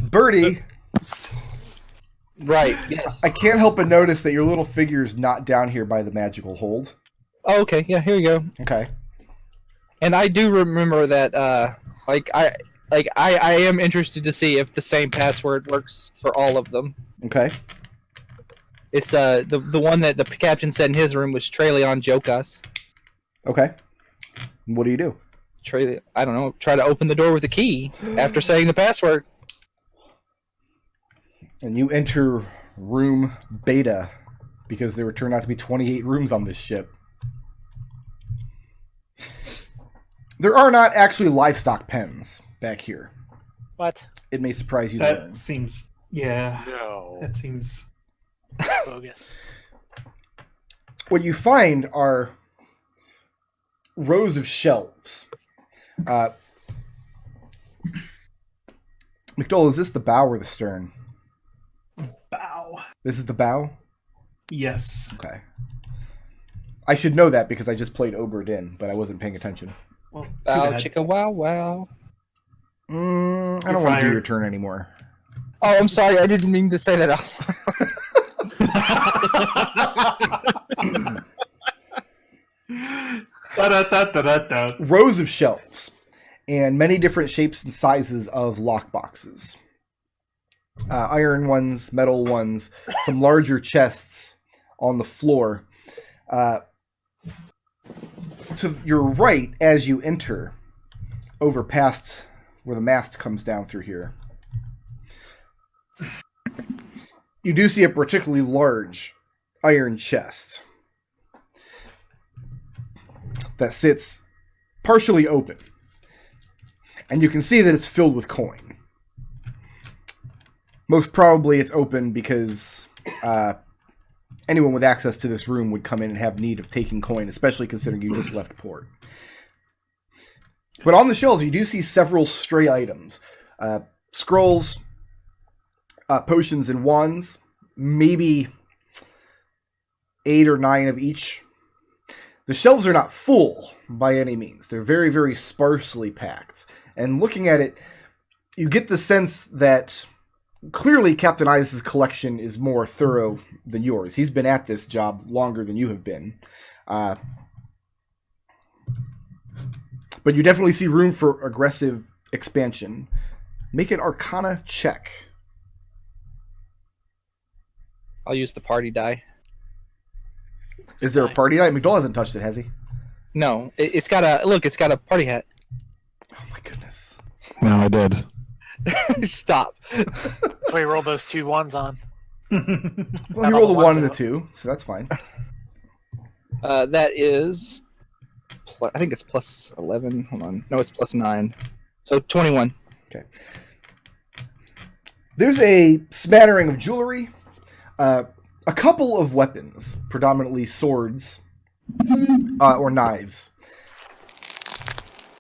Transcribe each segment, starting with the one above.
Birdie. Right, yes. I can't help but notice that your little figure's not down here by the magical hold. Oh, okay, yeah, here you go. Okay. And I do remember that, I am interested to see if the same password works for all of them. Okay. It's the one that the captain said in his room was Treleon Jokas. Okay. What do you do? I don't know. Try to open the door with a key after saying the password. And you enter room beta because there would turn out to be 28 rooms on this ship. There are not actually livestock pens back here. What? It may surprise you to learn. That seems... Yeah. No. That seems... Bogus. What you find are rows of shelves. McDohl, is this the bow or the stern? Bow. This is the bow? Yes. Okay. I should know that because I just played Oberd in, but I wasn't paying attention. Well, too Bow, bad. chicka, wow, wow. I don't You're want to do fired. your turn anymore. Oh, I'm sorry. I didn't mean to say that. Da-da-da-da-da-da. Rows of shelves and many different shapes and sizes of lockboxes. Iron ones, metal ones, some larger chests on the floor. To your right, as you enter, over past where the mast comes down through here, you do see a particularly large iron chest that sits partially open. And you can see that it's filled with coin. Most probably it's open because anyone with access to this room would come in and have need of taking coin, especially considering you just left port. But on the shelves, you do see several stray items. Scrolls, potions, and wands. Maybe 8 or 9 of each. The shelves are not full by any means. They're very, very sparsely packed. And looking at it, you get the sense that clearly Captain Isis' collection is more thorough than yours. He's been at this job longer than you have been. But you definitely see room for aggressive expansion. Make an Arcana check. I'll use the party die. Is there a party die? McDohl hasn't touched it, has he? No, it's got a look. It's got a party hat. Oh my goodness. No, I did. Stop. That's why you rolled those 2 ones on. Well, Not he all rolled a the 1 ones and a out. 2, so that's fine. That is, I think it's plus 11. Hold on. No, it's plus 9. So 21. Okay. There's a smattering of jewelry, a couple of weapons, predominantly swords or knives,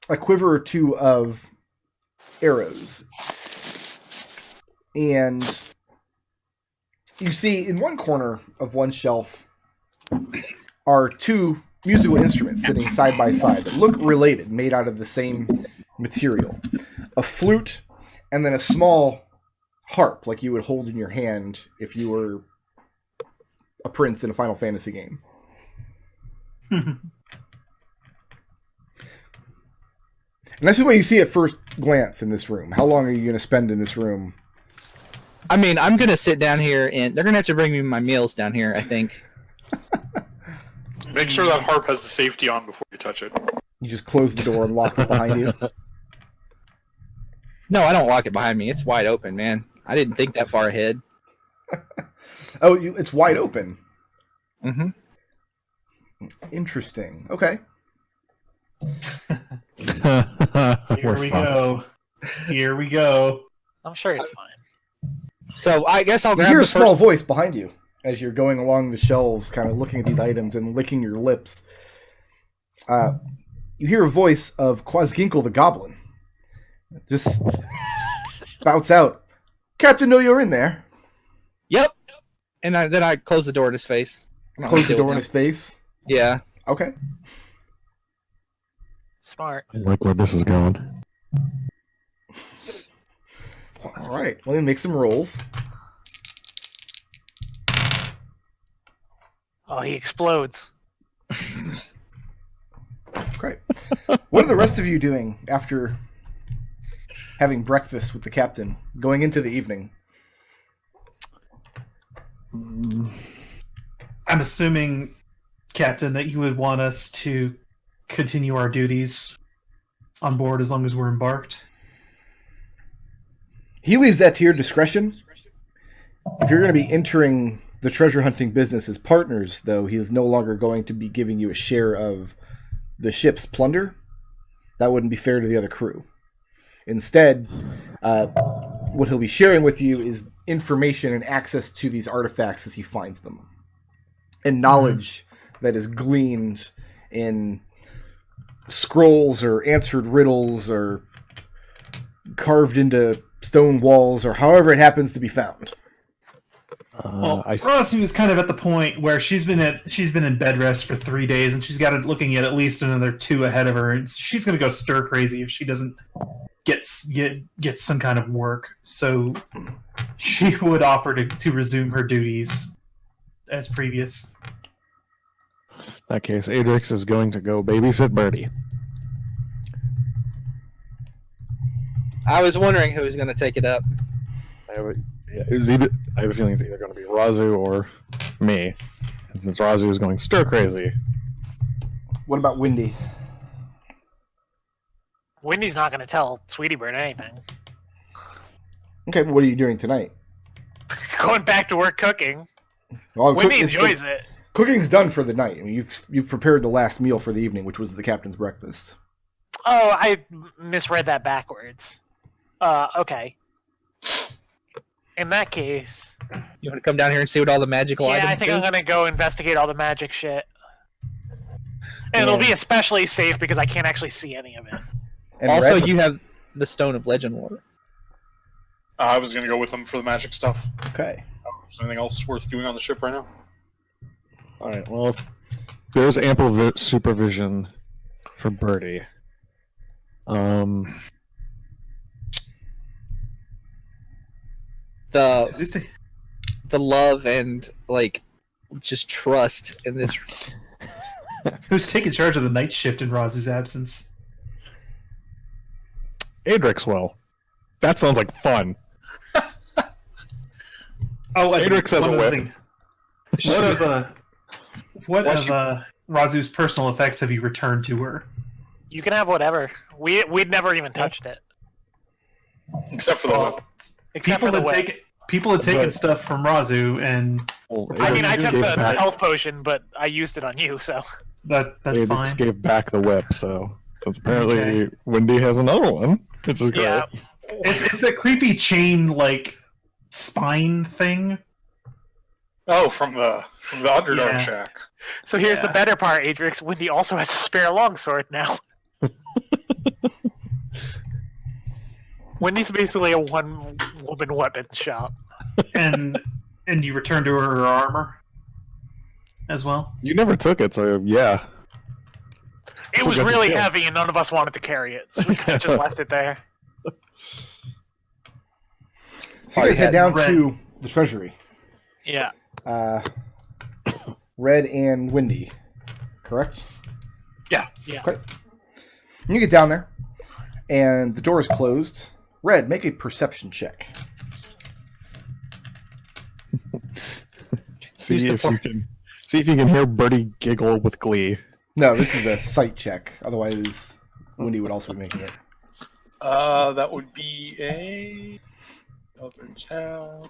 a quiver or 2 of arrows, and you see in one corner of one shelf are 2 musical instruments sitting side by side that look related, made out of the same material. A flute and then a small harp like you would hold in your hand if you were a prince in a Final Fantasy game. And that's what you see at first glance in this room. How long are you going to spend in this room? I mean, I'm gonna sit down here, and they're gonna have to bring me my meals down here. I think. Make sure that harp has the safety on before you touch it. You just close the door and lock it behind you? No, I don't lock it behind me. It's wide open, man. I didn't think that far ahead. Oh, it's wide open. Mm-hmm. Interesting. Okay. Here we go. Here we go. I'm sure it's fine. So I guess I'll You grab hear a the small first. voice behind you as you're going along the shelves, kind of looking at these items and licking your lips. You hear a voice of Quasginkle the Goblin. Just spouts out, "Captain, know you're in there." Yep. And then I close the door in his face. Close the door in his face. Yeah. Okay. Smart. I like where this is going. All right, let me make some rolls. Oh, he explodes. Great. What are the rest of you doing after having breakfast with the captain, going into the evening? I'm assuming, Captain, that you would want us to continue our duties on board as long as we're embarked. He leaves that to your discretion. If you're going to be entering the treasure hunting business as partners, though, he is no longer going to be giving you a share of the ship's plunder. That wouldn't be fair to the other crew. Instead, what he'll be sharing with you is information and access to these artifacts as he finds them. And knowledge that is gleaned in scrolls or answered riddles or carved into stone walls or however it happens to be found. Raazu is kind of at the point where she's been in bed rest for 3 days, and she's got it looking at least another 2 ahead of her. And she's going to go stir crazy if she doesn't get some kind of work. So she would offer to resume her duties as previous. In that case, Adrex is going to go babysit Birdie. I was wondering who was going to take it up. I have a feeling it's either going to be Raazu or me. And since Raazu is going stir crazy. What about Windy? Wendy's not going to tell Sweetie Bird anything. Okay, but what are you doing tonight? Going back to work cooking. Well, Wendy enjoys it. Cooking's done for the night. I mean, you've prepared the last meal for the evening, which was the captain's breakfast. Oh, I misread that backwards. Okay. In that case... You want to come down here and see what all the magical items Yeah, I think do? I'm going to go investigate all the magic shit. And it'll be especially safe because I can't actually see any of it. And Also, Red? you have the Stone of Legend Lore. I was going to go with them for the magic stuff. Okay. Is there anything else worth doing on the ship right now? Alright, well, there's ample supervision for Birdie. The love and, like, just trust in this... Who's taking charge of the night shift in Raazu's absence? Adrex will. That sounds like fun. Adrex has a whip. What of Raazu's personal effects have you returned to her? You can have whatever. We'd never even touched it. Except for the whip. Except for the whip. People had taken stuff from Raazu, and I mean, I took gave the back- health potion, but I used it on you, so... that's Adrex fine. gave back the whip, so since apparently Wendy has another one, which is great. Yeah. It's the creepy chain like spine thing. Oh, from the Underdark Yeah. shack. So here's the Yeah. better part, Adrex. Wendy also has a spare longsword now. Wendy's basically a one-woman weapon shop. and you return to her armor as well. You never took it, so yeah. It So was good to really kill. heavy, and none of us wanted to carry it, so we could have just left it there. So you guys head down Red. to the treasury. Yeah. Red and Windy, correct? Yeah. Yeah. Okay. You get down there, and the door is closed. Red, make a perception check. See Use the if you can hear Birdie giggle with glee. No, this is a sight check. Otherwise, Windy would also be making it. That would be a... Other tab.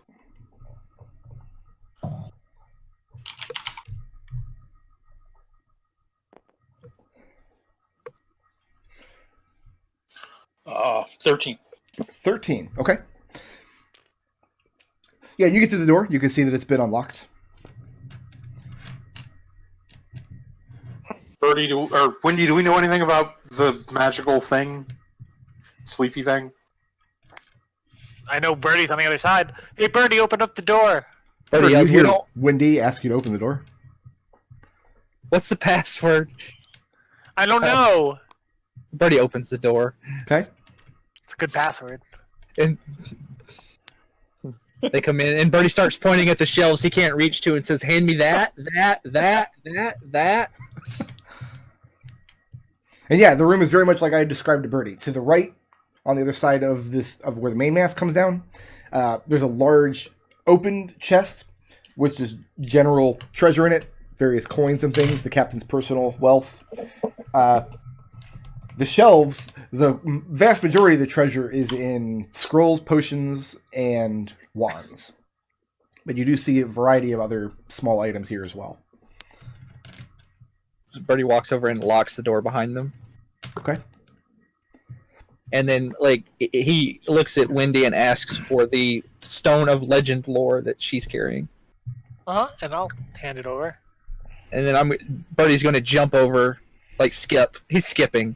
Uh, 13. 13. Okay. Yeah, you get to the door. You can see that it's been unlocked. Birdie, or Wendy, do we know anything about the magical thing? Sleepy thing? I know Birdie's on the other side. Hey, Birdie, open up the door. Birdie you yells, hear "We don't- Windy ask you to open the door. What's the password? I don't know. Birdie opens the door. Okay. It's a good password. And They come in, and Birdie starts pointing at the shelves he can't reach to and says, "Hand me that." And yeah, the room is very much like I described to Birdie. To the right, on the other side of where the main mast comes down, there's a large opened chest with just general treasure in it, various coins and things, the captain's personal wealth. The shelves, the vast majority of the treasure is in scrolls, potions, and wands. But you do see a variety of other small items here as well. Birdie walks over and locks the door behind them. Okay. And then, he looks at Wendy and asks for the Stone of Legend lore that she's carrying. And I'll hand it over. And then Birdie's going to jump over, skip. He's skipping.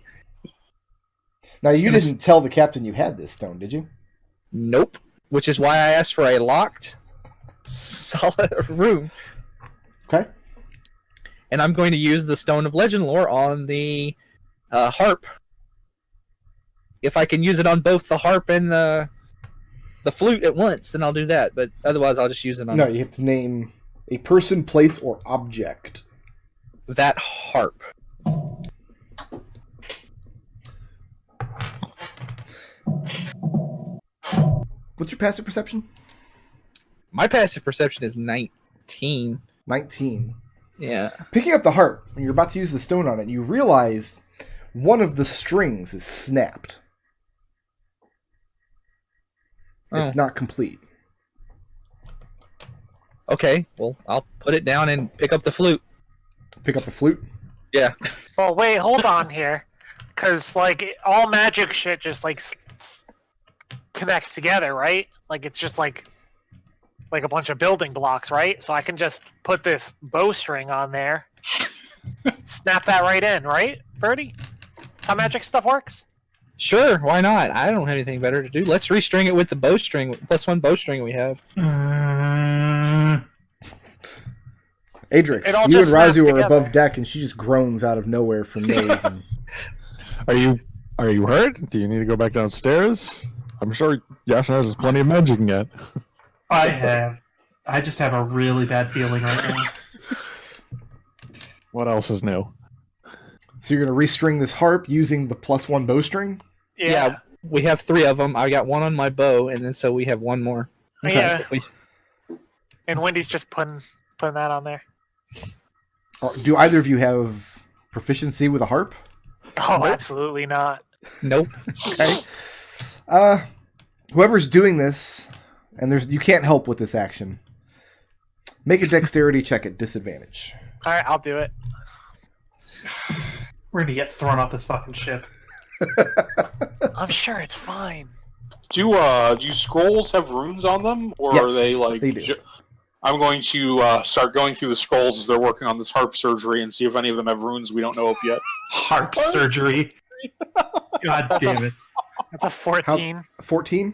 Now, you didn't tell the captain you had this stone, did you? Nope. Which is why I asked for a locked, solid room. Okay. And I'm going to use the Stone of Legend lore on the harp. If I can use it on both the harp and the flute at once, then I'll do that. But otherwise, I'll just use it on... No, you have to name a person, place, or object. That harp. What's your passive perception? My passive perception is 19. 19. Yeah. Picking up the harp, when you're about to use the stone on it, you realize one of the strings is snapped. It's not complete. Okay, well, I'll put it down and pick up the flute. Pick up the flute? Yeah. Well, wait, hold on here. Because, all magic shit just, connects together, right? It's just, like a bunch of building blocks, right? So I can just put this bowstring on there. Snap that right in, right, Birdie? How magic stuff works? Sure, why not? I don't have anything better to do. Let's restring it with the bowstring, +1 bowstring we have. Adrex, you and Raazu are above deck, and she just groans out of nowhere from Maze. And... Are you hurt? Do you need to go back downstairs? I'm sure Yasha has plenty of magic you can get. I just have a really bad feeling right now. What else is new? So you're going to restring this harp using the +1 bowstring? Yeah, we have 3 of them. I got 1 on my bow, and then so we have 1 more. Okay. Yeah. And Wendy's just putting that on there. Do either of you have proficiency with a harp? Oh, absolutely not. Nope. Okay. Whoever's doing this, and you can't help with this action, make a dexterity check at disadvantage. All right, I'll do it. We're gonna get thrown off this fucking ship. I'm sure it's fine. Do scrolls have runes on them, or Yes, are they they do. I'm going to start going through the scrolls as they're working on this harp surgery and see if any of them have runes we don't know of yet. Harp surgery. God damn it. That's a 14. 14?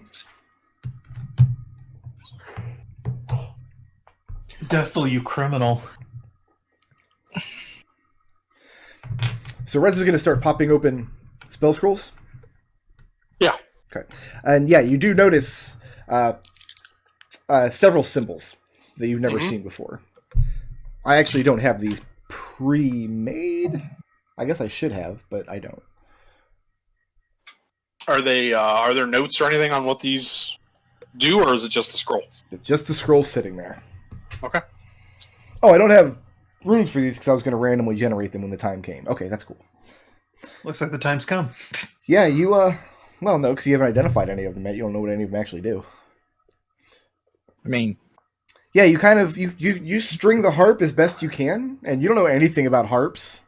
Destil, you criminal. So Rez is going to start popping open spell scrolls? Yeah. Okay. And yeah, you do notice several symbols that you've never seen before. I actually don't have these pre-made. I guess I should have, but I don't. Are there notes or anything on what these do, or is it just the scroll? Just the scrolls sitting there. Okay. Oh, I don't have runes for these because I was going to randomly generate them when the time came. Okay, that's cool. Looks like the time's come. Yeah, you, well, no, because you haven't identified any of them yet. You don't know what any of them actually do. I mean... Yeah, you kind of, you string the harp as best you can, and you don't know anything about harps.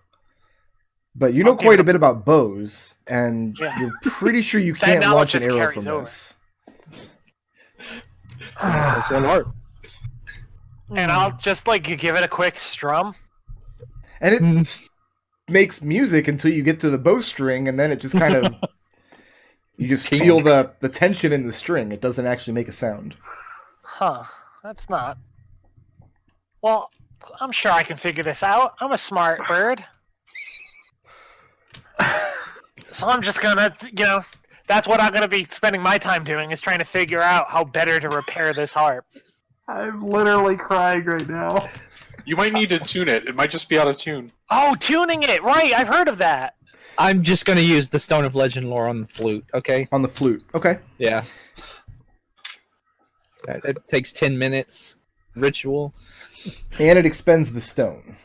But you know quite a bit about bows, and you're pretty sure you can't launch an arrow from this. That's one harp. And I'll just, give it a quick strum. And it makes music until you get to the bowstring, and then it just kind of... you just feel the tension in the string. It doesn't actually make a sound. Huh. That's not... Well, I'm sure I can figure this out. I'm a smart bird. So I'm just gonna, That's what I'm going to be spending my time doing, is trying to figure out how better to repair this harp. I'm literally crying right now. You might need to tune it. It might just be out of tune. Oh, tuning it! Right, I've heard of that. I'm just going to use the Stone of Legend lore on the flute, okay? On the flute. Okay. Yeah. That takes 10 minutes. Ritual. And it expends the stone.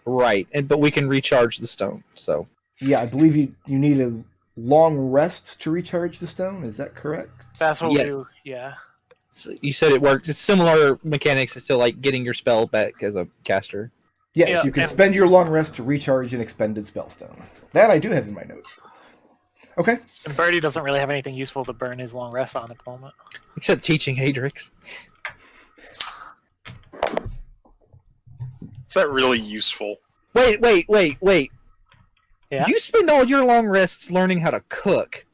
Right, but we can recharge the stone, so... Yeah, I believe you need a long rest to recharge the stone. Is that correct? That's what Yes. we do, yeah. So you said it works. It's similar mechanics to like getting your spell back as a caster. Yes, Yeah, you can and- spend your long rest to recharge an expended spellstone. That I do have in my notes. Okay. And Birdie doesn't really have anything useful to burn his long rest on at the moment. Except teaching Adrex. Is that really useful? Wait. Yeah? You spend all your long rests learning how to cook.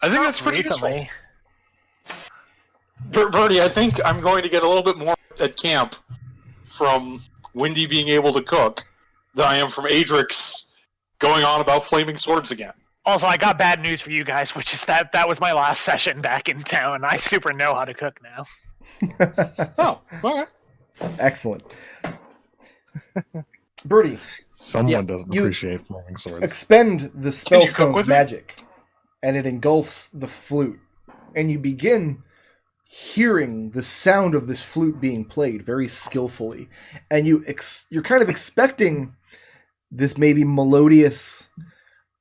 I think that's pretty Recently. useful. Birdie, I think I'm going to get a little bit more at camp from Windy being able to cook than I am from Adrex going on about flaming swords again. Also, I got bad news for you guys, which is that was my last session back in town, and I super know how to cook now. Oh, okay. Excellent. Birdie, Someone doesn't you- appreciate flaming swords. expend the Can you cook spellstone's with it? magic, and it engulfs the flute, and you begin hearing the sound of this flute being played very skillfully, and you're kind of expecting this maybe melodious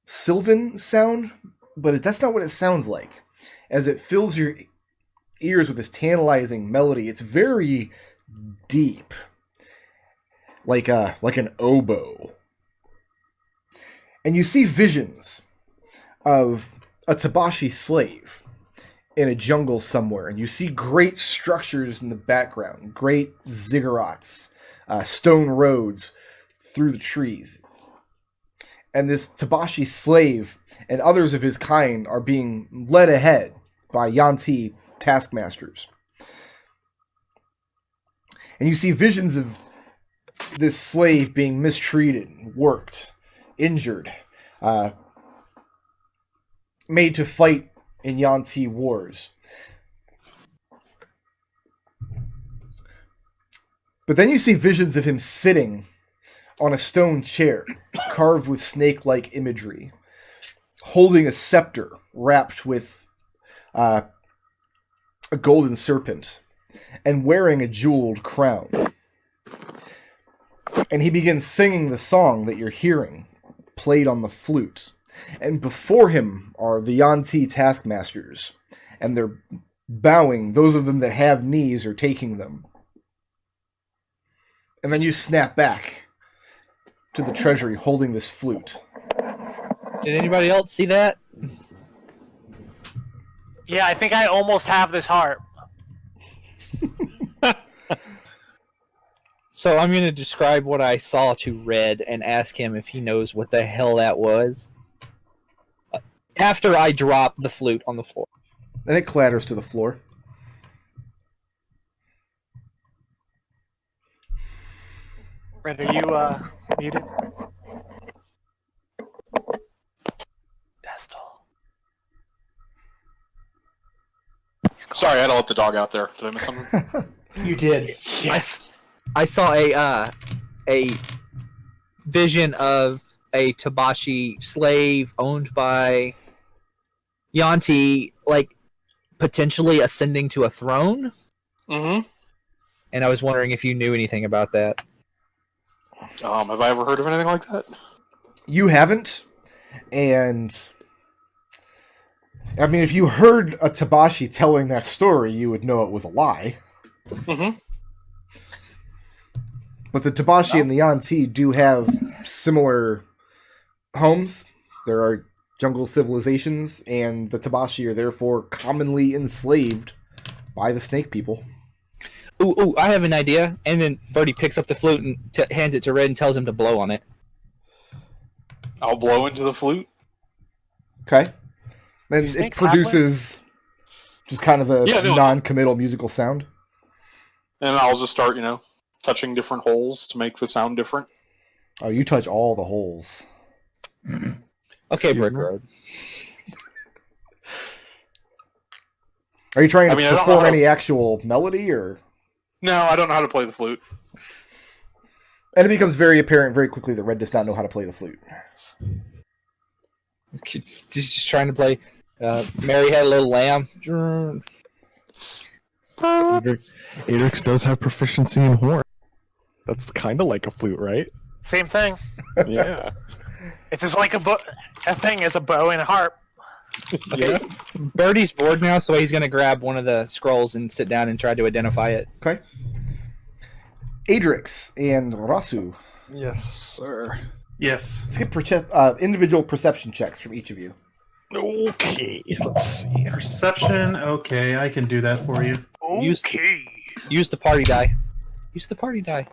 sylvan sound, but that's not what it sounds like. As it fills your ears with this tantalizing melody, it's very deep, like an oboe. And you see visions of a Tabashi slave in a jungle somewhere, and you see great structures in the background, great ziggurats, stone roads through the trees. And this Tabashi slave and others of his kind are being led ahead by Yuan-ti taskmasters. And you see visions of this slave being mistreated, worked, injured, made to fight in Yuan-ti wars. But then you see visions of him sitting on a stone chair, carved with snake-like imagery, holding a scepter wrapped with a golden serpent, and wearing a jeweled crown. And he begins singing the song that you're hearing, played on the flute. And before him are the Yuan-ti taskmasters, and they're bowing. Those of them that have knees are taking them. And then you snap back to the treasury holding this flute. Did anybody else see that? Yeah, I think I almost have this harp. So I'm going to describe what I saw to Red and ask him if he knows what the hell that was. After I drop the flute on the floor. And it clatters to the floor. Red, are you muted? Destil. Sorry, I had to let the dog out there. Did I miss something? You did. Yes. I saw a vision of a Tabashi slave owned by Yuan-ti, like potentially ascending to a throne. Mm-hmm. And I was wondering if you knew anything about that. Have I ever heard of anything like that? You haven't, and I mean, if you heard a Tabashi telling that story, you would know it was a lie. Mm-hmm. But the Tabashi and the Yuan-ti do have similar homes. There are jungle civilizations, and the Tabashi are therefore commonly enslaved by the snake people. Ooh, I have an idea. And then Birdie picks up the flute and hands it to Red and tells him to blow on it. I'll blow into the flute. Okay? And it snakes have produces just kind of a Yeah, no. non-committal musical sound. And I'll just start, touching different holes to make the sound different. Oh, you touch all the holes. Okay, Excuse Brick me? Road. Are you trying to I don't know perform how to- any actual melody, or? No, I don't know how to play the flute. And it becomes very apparent very quickly that Red does not know how to play the flute. He's just trying to play Mary Had a Little Lamb. Adrex does have proficiency in horn. That's kind of like a flute, right? Same thing. Yeah. It's just like a thing is a bow and a harp. Okay. Birdie's bored now, so he's going to grab one of the scrolls and sit down and try to identify it. Okay. Adrex and Raazu. Yes, sir. Yes. Let's get individual perception checks from each of you. Okay, let's see. Perception. Okay, I can do that for you. Use the party die. Use the party die.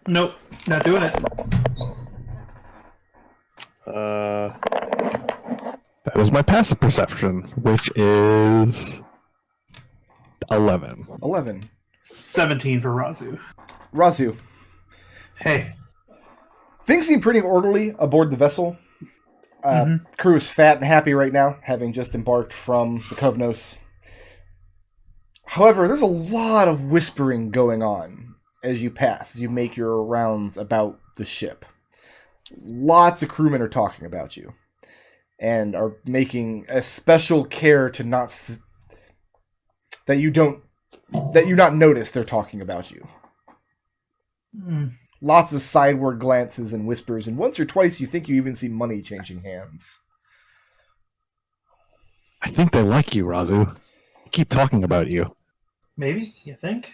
Nope, not doing it. That is my passive perception, which is 11. 11. 17 for Raazu. Raazu. Hey. Things seem pretty orderly aboard the vessel. Crew is fat and happy right now, having just embarked from the Kovnos. However, there's a lot of whispering going on as you pass, as you make your rounds about the ship. Lots of crewmen are talking about you, and are making a special care to that you not notice they're talking about you. Lots of sideward glances and whispers, and once or twice you think you even see money changing hands. I think they like you, Raazu. They keep talking about you. Maybe, you think?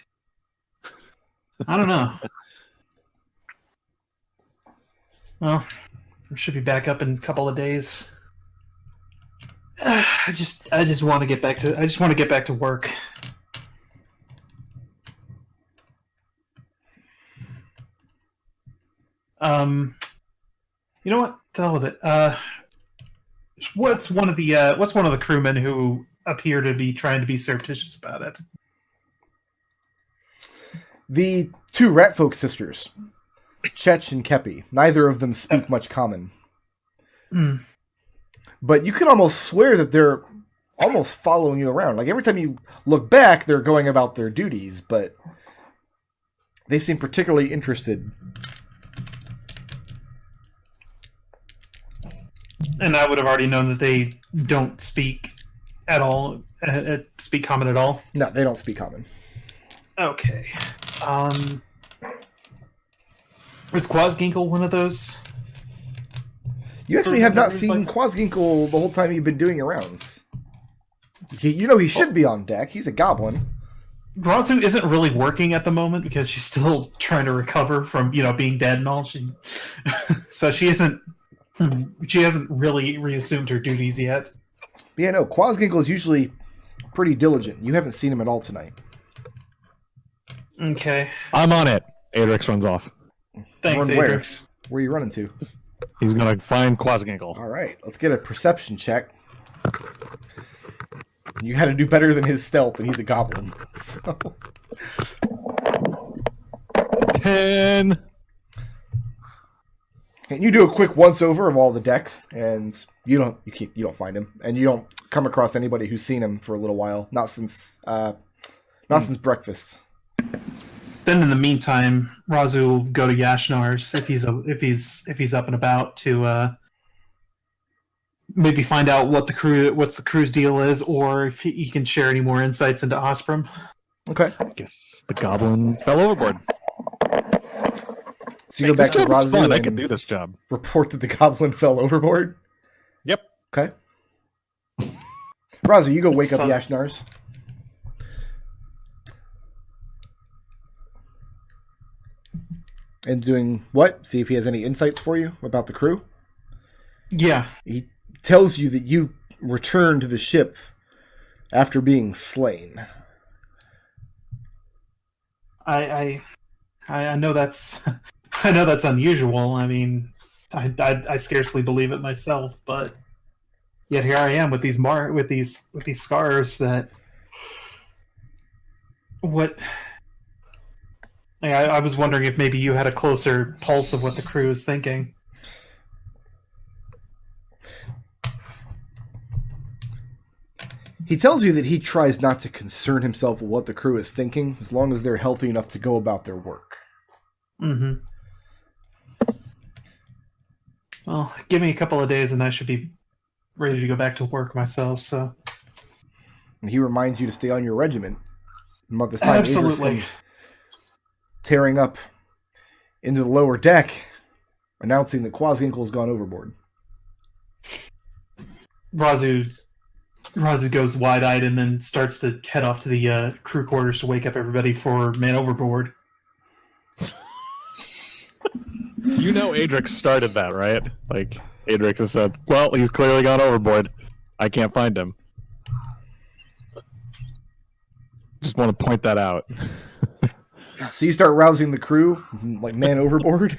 I don't know. Well, I should be back up in a couple of days. I just want to get back to work. You know what? To hell with it. What's one of the crewmen who appear to be trying to be surreptitious about it? The two Ratfolk sisters, Chech and Kepi. Neither of them speak much common. But you can almost swear that they're almost following you around. Like every time you look back, they're going about their duties, but they seem particularly interested. And I would have already known that they don't speak at all, speak common at all. No, they don't speak common. Okay. Is Quasginkle one of those? You actually have not seen Quasginkle the whole time you've been doing your rounds. You know he should be on deck. He's a goblin. Raazu isn't really working at the moment because she's still trying to recover from being dead and all. So she hasn't really reassumed her duties yet. But yeah, no, Quasginkle is usually pretty diligent. You haven't seen him at all tonight. Okay. I'm on it. Adrex runs off. Thanks, Run where? Adrex. Where are you running to? He's gonna find Quasginkle. All right, let's get a perception check. You had to do better than his stealth, and he's a goblin. So. 10. And you do a quick once-over of all the decks, and you don't find him, and you don't come across anybody who's seen him for a little while. Not since breakfast. Then in the meantime, Raazu will go to Yashnar's if he's up and about to maybe find out what's the crew's deal is, or if he can share any more insights into Osprey. Okay. I guess the goblin fell overboard. So you go back to This job's Raazu fun. I and can do this job. report that the goblin fell overboard? Yep. Okay. Raazu, you go wake up Son- Yashnar's. And doing what? See if he has any insights for you about the crew? Yeah. He tells you that you returned to the ship after being slain. I know that's unusual. I mean, I scarcely believe it myself, but yet here I am with these scars that what. I was wondering if maybe you had a closer pulse of what the crew is thinking. He tells you that he tries not to concern himself with what the crew is thinking, as long as they're healthy enough to go about their work. Mm-hmm. Well, give me a couple of days and I should be ready to go back to work myself, so... And he reminds you to stay on your regiment. And about this time, Absolutely. Adrex comes tearing up into the lower deck, announcing that Quasginkle's gone overboard. Raazu goes wide-eyed and then starts to head off to the crew quarters to wake up everybody for Man Overboard. You know Adrex started that, right? Like, Adrex has said, well, he's clearly gone overboard. I can't find him. Just want to point that out. So you start rousing the crew, like man overboard?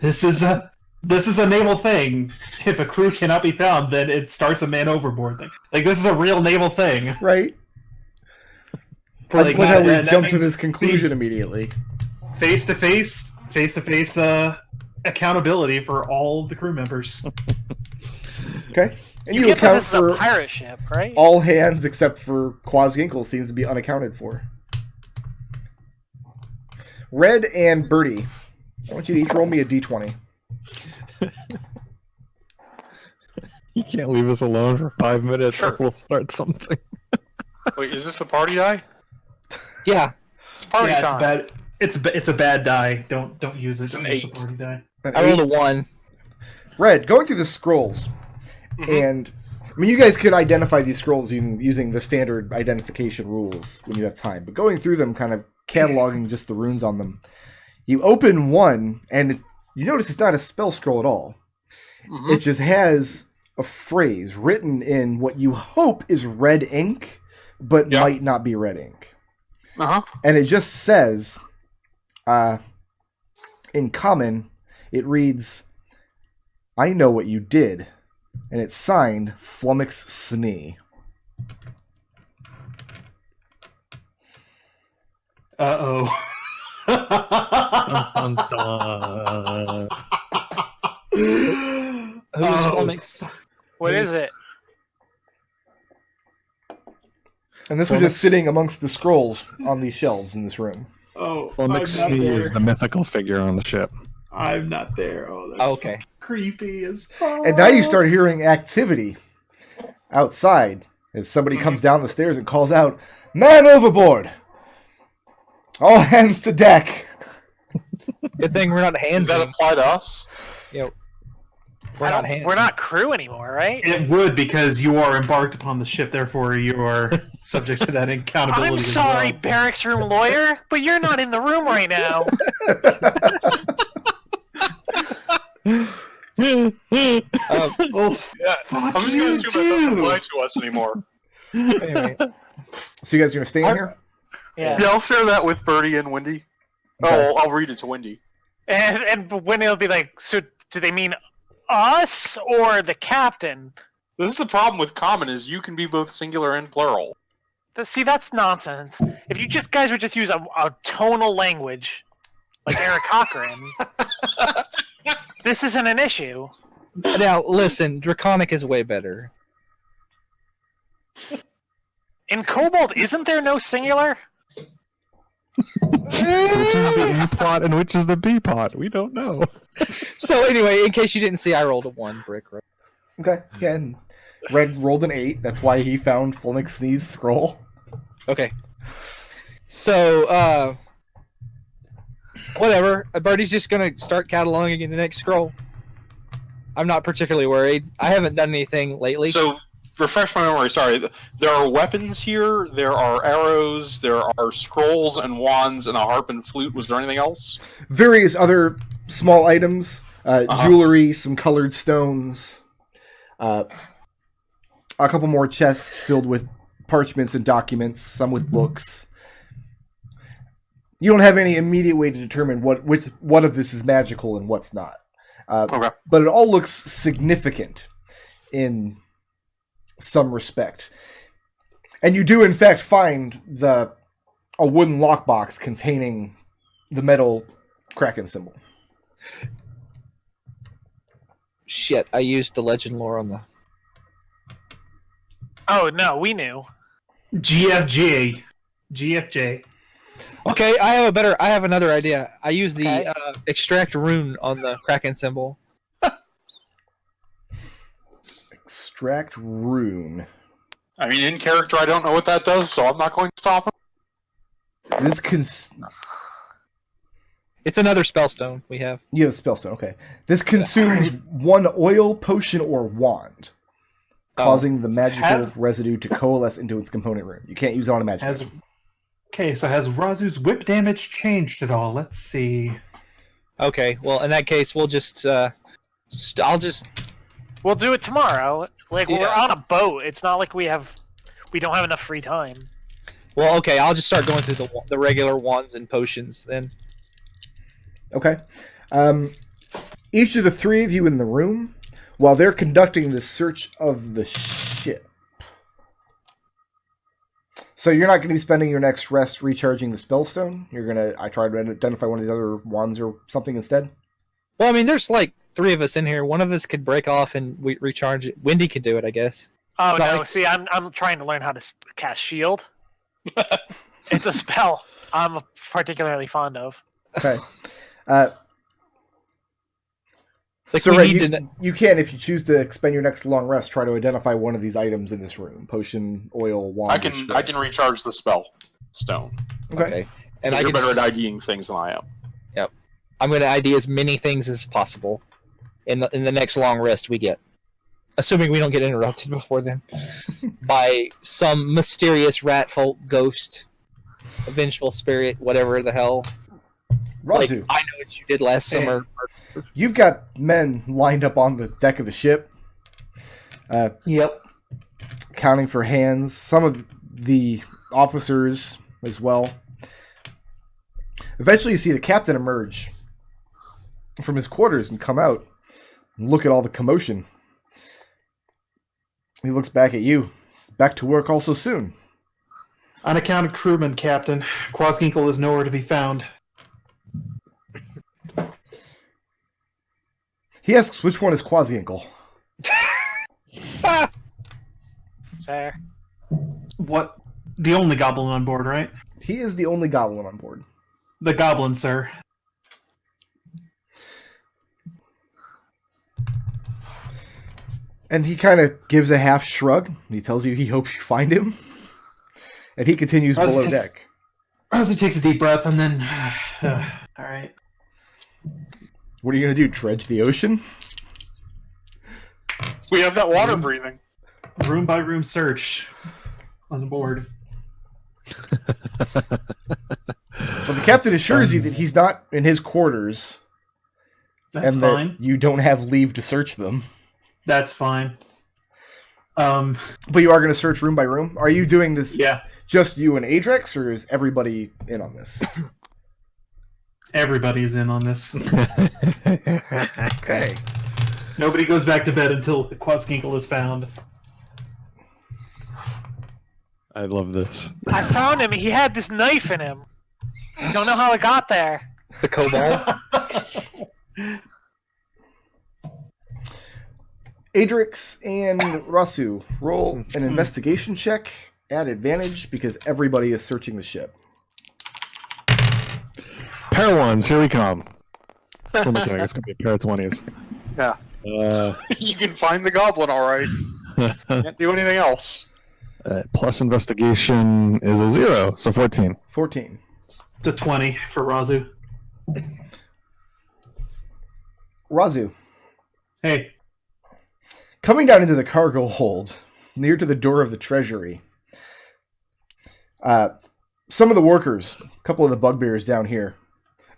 This is a naval thing. If a crew cannot be found, then it starts a Man Overboard thing. Like, this is a real naval thing. Right. I Like, just like how we that jumped to means this conclusion these- immediately. Face-to-face accountability for all the crew members. Okay. And You you get that account this is a for pirate ship, right? all hands except for Quasginkle seems to be unaccounted for. Red and Birdie, I want you to each roll me a d20. You can't leave us alone for 5 minutes Sure. or we'll start something. Wait, is this the party die? Yeah. It's party Yeah, time. it's a bad die. Don't use it. It's an Don't use 8. the party die. An I rolled eight. a 1. Red, going through the scrolls, and I mean, you guys could identify these scrolls using the standard identification rules when you have time, but going through them, kind of cataloging just the runes on them, you open one, and you notice it's not a spell scroll at all. Mhm. It just has a phrase written in what you hope is red ink, but Yeah. might not be red ink. Uh-huh. And it just says, in common, it reads, I know what you did. And it's signed Flumph Snee. Uh-oh. Dun, dun, dun. Who's Flummox? What is it? And this was Flumph- just sitting amongst the scrolls on these shelves in this room. Oh, Flumph I'm not is there. the mythical figure on the ship. I'm not there. Oh, that's Oh, okay. creepy as fuck. And now you start hearing activity outside as somebody comes down the stairs and calls out, Man overboard! All hands to deck! Good thing we're not Does hands. that apply to us? We're not crew anymore, right? It would, because you are embarked upon the ship, therefore you are subject to that accountability I'm as sorry, well. barracks room lawyer, but you're not in the room right now. Oh, Yeah. fuck I'm just you going to assume that doesn't too. apply to us anymore. Anyway, So you guys are going to stay in here? Yeah. Yeah, I'll share that with Birdie and Wendy. Okay. Oh, I'll read it to Wendy. And when it'll be like, so do they mean us or the captain? This is the problem with common is you can be both singular and plural. See, that's nonsense. If you guys would just use a tonal language, like Aarakocra, this isn't an issue. now listen, Draconic is way better. In Kobold, isn't there no singular? Which is the A plot and which is the B plot? We don't know. So anyway, in case you didn't see, I rolled a 1 brick. Right? Okay. Yeah, and Red rolled an 8. That's why he found Flumph Snee's scroll. Okay. So, whatever. Birdie's just gonna start cataloging the next scroll. I'm not particularly worried. I haven't done anything lately. So, refresh my memory, sorry. There are weapons here, there are arrows, there are scrolls and wands and a harp and flute. Was there anything else? Various other small items, jewelry, some colored stones, a couple more chests filled with parchments and documents, some with books. You don't have any immediate way to determine what of this is magical and what's not. Okay. But it all looks significant in some respect. And you do, in fact, find a wooden lockbox containing the metal Kraken symbol. Shit, I used the legend lore on the Oh no, we knew. GFJ. GFJ. Okay, I have another idea. I use the Okay. extract rune on the Kraken symbol. Extract rune. I mean, in character, I don't know what that does, so I'm not going to stop him. This It's another spellstone we have. You have a spellstone, okay. This consumes one oil, potion, or wand, causing the magical residue to coalesce into its component rune. You can't use it on a magic. Okay, so has Raazu's whip damage changed at all? Let's see. Okay, well in that case we'll just I'll just We'll do it tomorrow. Like Yeah. we're on a boat. It's not like we don't have enough free time. well okay, I'll just start going through the regular wands and potions then. Okay. Each of the three of you in the room, while they're conducting the search of the ship. So you're not going to be spending your next rest recharging the spellstone. I try to identify one of the other wands or something instead. Well, I mean, there's like 3 of us in here. One of us could break off and we recharge it. Wendy could do it, I guess. Oh It's not no! like- See, I'm trying to learn how to cast shield. It's a spell I'm particularly fond of. Okay. It's like So we right, need to. you can, if you choose to expend your next long rest, try to identify one of these items in this room: potion, oil, wand. I or can scroll. I can recharge the spell stone. Okay. Okay, and And I you're can. better at IDing things than I am. I'm going to ID as many things as possible in the next long rest we get, assuming we don't get interrupted before then by some mysterious rat folk, ghost, a vengeful spirit, whatever the hell. Like, Raazu, I know what you did last summer. you've got men lined up on the deck of the ship, Yep. counting for hands. Some of the officers as well. Eventually, you see the captain emerge from his quarters and come out and look at all the commotion. He looks back at you. Back to work also soon. Unaccounted crewman, Captain. Quasginkle is nowhere to be found. He asks which one is Quasiankle. Fair. What? The only goblin on board, right? He is the only goblin on board. The goblin, sir. And he kind of gives a half shrug. And he tells you he hopes you find him. And he continues Raazu below takes- deck. Raazu takes a deep breath and then... all right. What are you going to do? Dredge the ocean? We have that water breathing. Room by room search on the board. Well, the captain assures you that he's not in his quarters. That's and fine. that you don't have leave to search them. That's fine. But you are going to search room by room? Are you doing this Yeah. just you and Adrex, or is everybody in on this? Everybody's in on this. Okay. Nobody goes back to bed until the Quasginkle is found. I love this. I found him. He had this knife in him. I don't know how it got there. The Kobold. Adrex and Raazu, roll an investigation check at advantage because everybody is searching the ship. Pair ones, here we come. What am I doing? It's gonna be a pair of 20s. Yeah. Uh, You can find the goblin, all right. Can't do anything else. plus investigation is a 0, so 14. 14. It's a 20 for Raazu. Raazu, Hey, coming down into the cargo hold, near to the door of the treasury, some of the workers, a couple of the bugbears down here,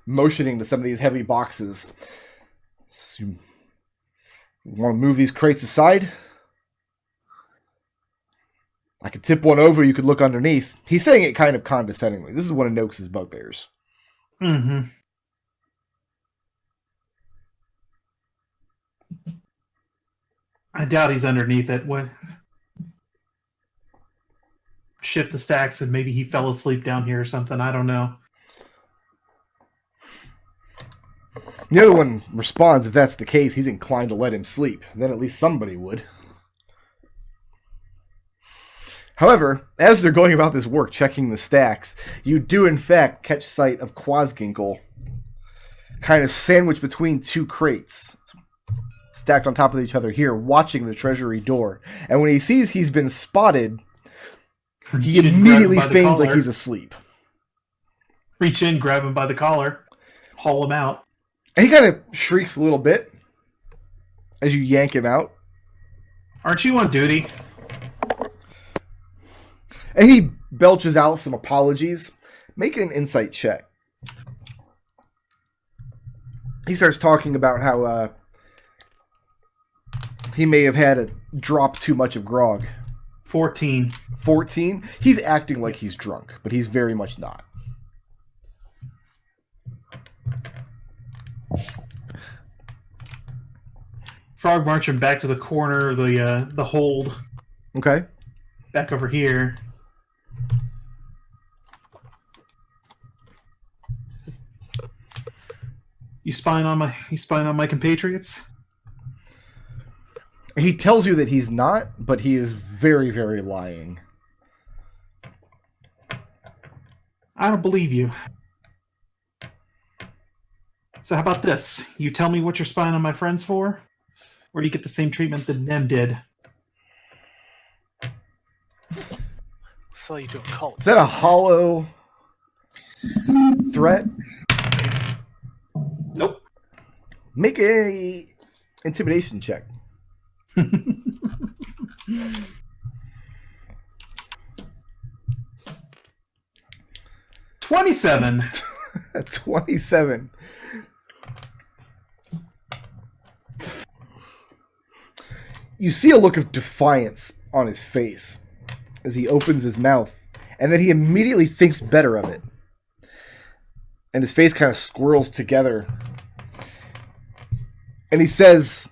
motioning to some of these heavy boxes. So you want to move these crates aside? I could tip one over, you could look underneath. He's saying it kind of condescendingly. This is one of Noakes' bugbears. mm-hmm. I doubt he's underneath it. What? Shift the stacks and maybe he fell asleep down here or something. I don't know. The other one responds, if that's the case, he's inclined to let him sleep. Then at least somebody would. However, as they're going about this work, checking the stacks, you do in fact catch sight of Quasginkle, kind of sandwiched between two crates, stacked on top of each other here, watching the treasury door. And when he sees he's been spotted, he immediately feigns like he's asleep. Reach in, grab him by the collar, haul him out. And he kind of shrieks a little bit as you yank him out. Aren't you on duty? And he belches out some apologies. Make an insight check. He starts talking about how he may have had a drop too much of grog. 14. 14? He's acting like he's drunk, but he's very much not. Frog marching back to the corner of the hold. Okay. Back over here. You spying on my compatriots? He tells you that he's not, but he is very, very lying. I don't believe you. So how about this? You tell me what you're spying on my friends for? Or do you get the same treatment that Nem did? So you do a cult. Is that a hollow threat? Nope. Make a intimidation check. 27. 27. You see a look of defiance on his face as he opens his mouth, and then he immediately thinks better of it. And his face kind of squirrels together. And he says,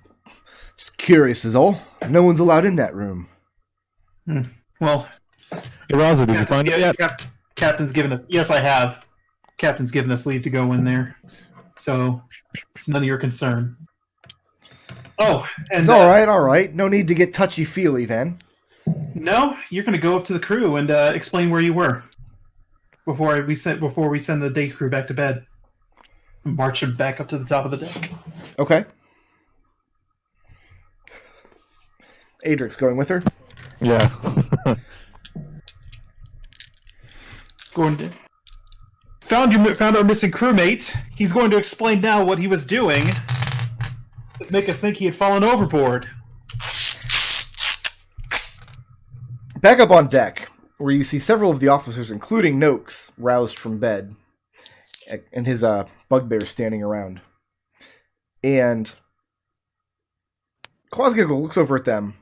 just curious is all. No one's allowed in that room. Well, Hey, Raazu, did you find it yet? Captain's given us... Yes, I have. Captain's given us leave to go in there. So, it's none of your concern. Oh, and... It's all right. No need to get touchy-feely then. No, you're going to go up to the crew and explain where you were before we send the day crew back to bed. March them back up to the top of the deck. Okay. Adrex going with her? Yeah. Going to found our missing crewmate. He's going to explain now what he was doing to make us think he had fallen overboard. Back up on deck, where you see several of the officers, including Noakes, roused from bed, and his bugbear standing around. And Quasginkle looks over at them,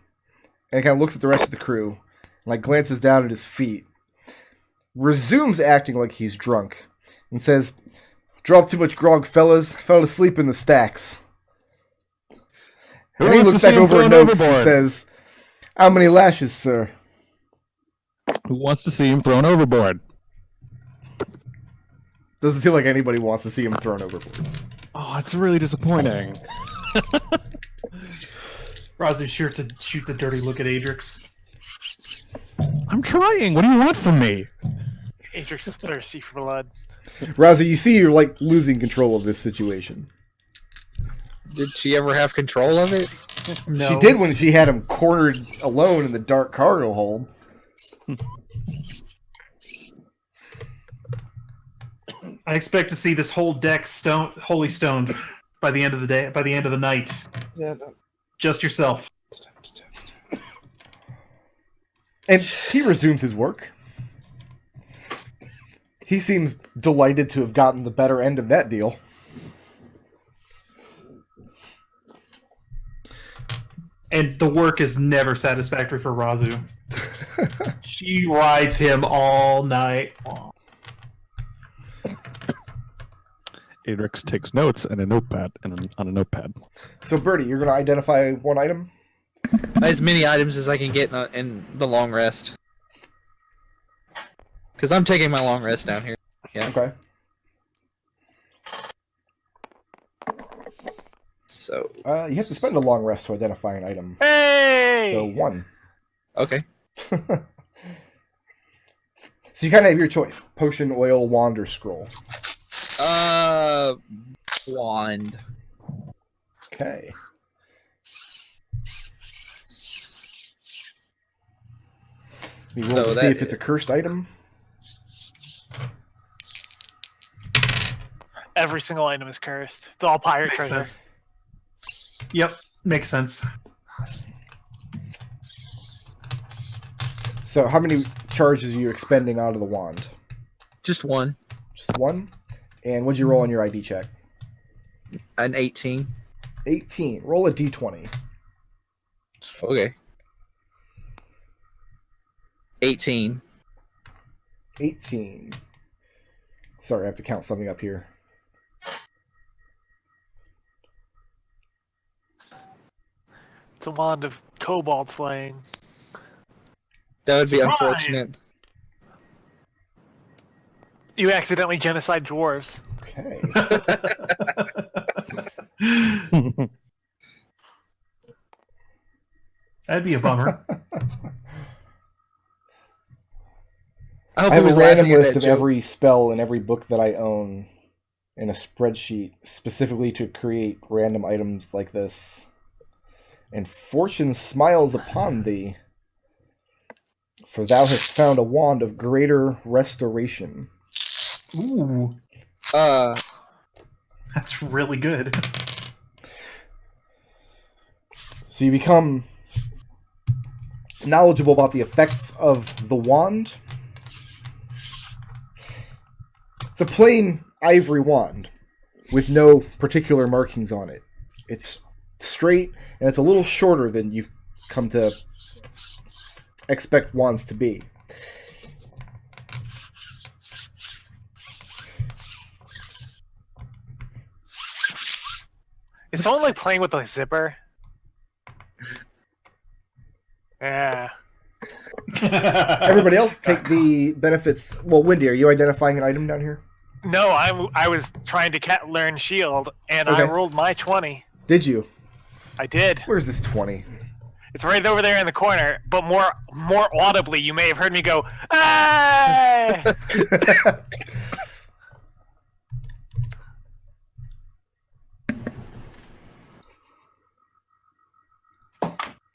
and kind of looks at the rest of the crew, and glances down at his feet, resumes acting like he's drunk, and says, "Dropped too much grog, fellas. Fell asleep in the stacks." Who And he wants looks to back see him over at thrown Noakes and overboard? says, "How many lashes, sir?" Who wants to see him thrown overboard? Doesn't seem like anybody wants to see him thrown overboard. Oh, it's really disappointing. Raazu shoots a dirty look at Adrex. I'm trying. What do you want from me? Adrex is thirsty for blood. Raazu, you see you're losing control of this situation. Did she ever have control of it? No. She did when she had him cornered alone in the dark cargo hold. I expect to see this whole deck holy stoned by the end of the day, by the end of the night. Yeah. Just yourself. And he resumes his work. He seems delighted to have gotten the better end of that deal. And the work is never satisfactory for Raazu. She rides him all night long. Adrex takes notes and a notepad on a notepad. So, Birdie, you're going to identify one item? As many items as I can get in the long rest. Because I'm taking my long rest down here. Yeah. Okay. So. You have to spend a long rest to identify an item. Hey! So, 1. Okay. So you kind of have your choice: potion, oil, wand, or scroll. Wand. Okay. You roll So to see that if it's a cursed item. Every single item is cursed. It's all pirate Makes treasure. sense. Yep, makes sense. So how many charges are you expending out of the wand? Just one. Just one? And what'd you roll on your ID check? An 18. 18. Roll a d20. Okay. 18. 18. Sorry, I have to count something up here. It's a wand of kobold slaying. That would be Surprise! unfortunate. You accidentally genocide dwarves. Okay. That'd be a bummer. I hope I have he a was random laughing at list that of joke. every spell in every book that I own in a spreadsheet specifically to create random items like this. And fortune smiles upon thee, for thou hast found a wand of greater restoration. Ooh, that's really good. So you become knowledgeable about the effects of the wand. It's a plain ivory wand with no particular markings on it. It's straight, and it's a little shorter than you've come to expect wands to be. Is someone like playing with the zipper? Yeah. Everybody else take the benefits. Well, Wendy, are you identifying an item down here? No, I was trying to learn shield, and Okay. I rolled my 20. Did you? I did. Where's this 20? It's right over there in the corner, but more audibly, you may have heard me go, "Hey!"